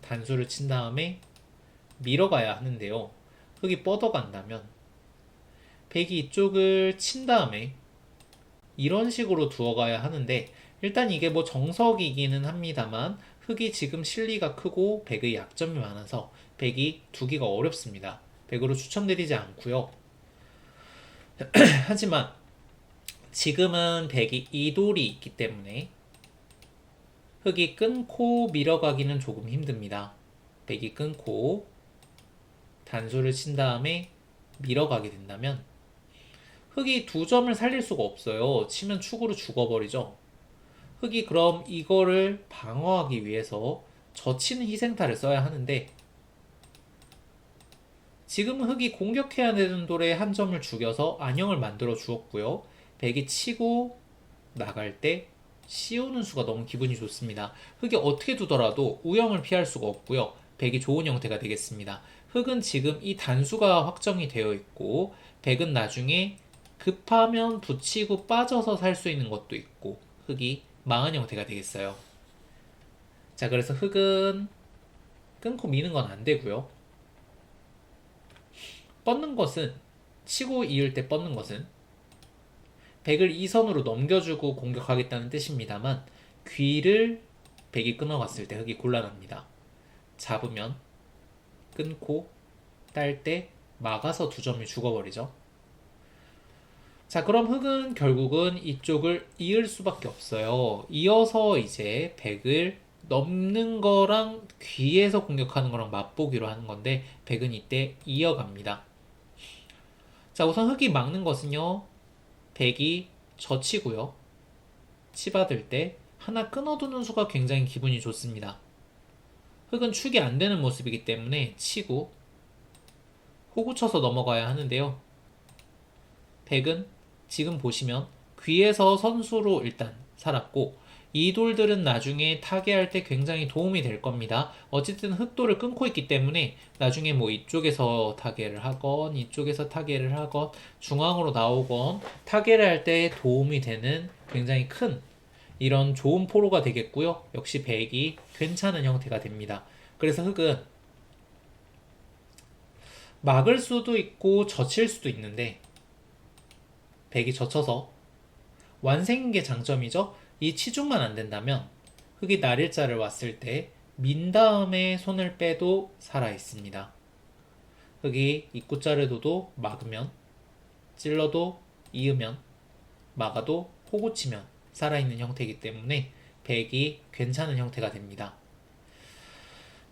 단수를 친 다음에 밀어가야 하는데요. 흙이 뻗어간다면 백이 이쪽을 친 다음에 이런 식으로 두어가야 하는데 일단 이게 뭐 정석이기는 합니다만 흙이 지금 실리가 크고 백의 약점이 많아서 백이 두기가 어렵습니다. 백으로 추천드리지 않고요. 하지만 지금은 백이 이돌이 있기 때문에 흙이 끊고 밀어가기는 조금 힘듭니다. 백이 끊고 단수를 친 다음에 밀어가게 된다면 흙이 두 점을 살릴 수가 없어요. 치면 축으로 죽어버리죠. 흙이 그럼 이거를 방어하기 위해서 젖히는 희생타를 써야 하는데 지금 흙이 공격해야 되는 돌에 한 점을 죽여서 안형을 만들어 주었고요. 백이 치고 나갈 때 씌우는 수가 너무 기분이 좋습니다. 흙이 어떻게 두더라도 우영을 피할 수가 없고요. 백이 좋은 형태가 되겠습니다. 흙은 지금 이 단수가 확정이 되어 있고 백은 나중에 급하면 붙이고 빠져서 살 수 있는 것도 있고 흙이 망한 형태가 되겠어요. 자, 그래서 흙은 끊고 미는 건 안 되고요. 뻗는 것은 치고 이을 때 뻗는 것은 백을 이 선으로 넘겨주고 공격하겠다는 뜻입니다만 귀를 백이 끊어갔을 때 흙이 곤란합니다. 잡으면 끊고 딸 때 막아서 두 점이 죽어버리죠. 자, 그럼 흙은 결국은 이쪽을 이을 수밖에 없어요. 이어서 이제 백을 넘는 거랑 귀에서 공격하는 거랑 맛보기로 하는 건데 백은 이때 이어갑니다. 자, 우선 흙이 막는 것은요. 백이 젖히고요. 치받을 때 하나 끊어두는 수가 굉장히 기분이 좋습니다. 흙은 축이 안 되는 모습이기 때문에 치고 호구 쳐서 넘어가야 하는데요. 백은 지금 보시면 귀에서 선수로 일단 살았고 이 돌들은 나중에 타개할 때 굉장히 도움이 될 겁니다. 어쨌든 흑돌을 끊고 있기 때문에 나중에 뭐 이쪽에서 타개를 하건 이쪽에서 타개를 하건 중앙으로 나오건 타개를 할 때 도움이 되는 굉장히 큰 이런 좋은 포로가 되겠고요. 역시 백이 괜찮은 형태가 됩니다. 그래서 흑은 막을 수도 있고 젖힐 수도 있는데 백이 젖혀서 완생인 게 장점이죠. 이 치중만 안 된다면 흑이 날일자를 왔을 때 민 다음에 손을 빼도 살아 있습니다. 흑이 입구자를 둬도 막으면 찔러도 이으면 막아도 호구 치면 살아있는 형태이기 때문에 백이 괜찮은 형태가 됩니다.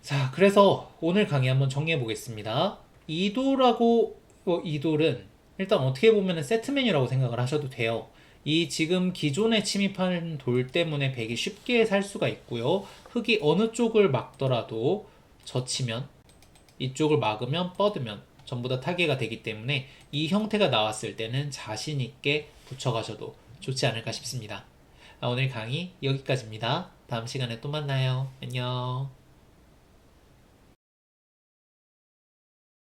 자, 그래서 오늘 강의 한번 정리해 보겠습니다. 이돌하고 이돌은 일단 어떻게 보면 세트 메뉴라고 생각을 하셔도 돼요. 이 지금 기존에 침입하는 돌 때문에 백이 쉽게 살 수가 있고요. 흙이 어느 쪽을 막더라도 젖히면 이쪽을 막으면 뻗으면 전부 다 타개가 되기 때문에 이 형태가 나왔을 때는 자신 있게 붙여가셔도 좋지 않을까 싶습니다. 오늘 강의 여기까지입니다. 다음 시간에 또 만나요. 안녕.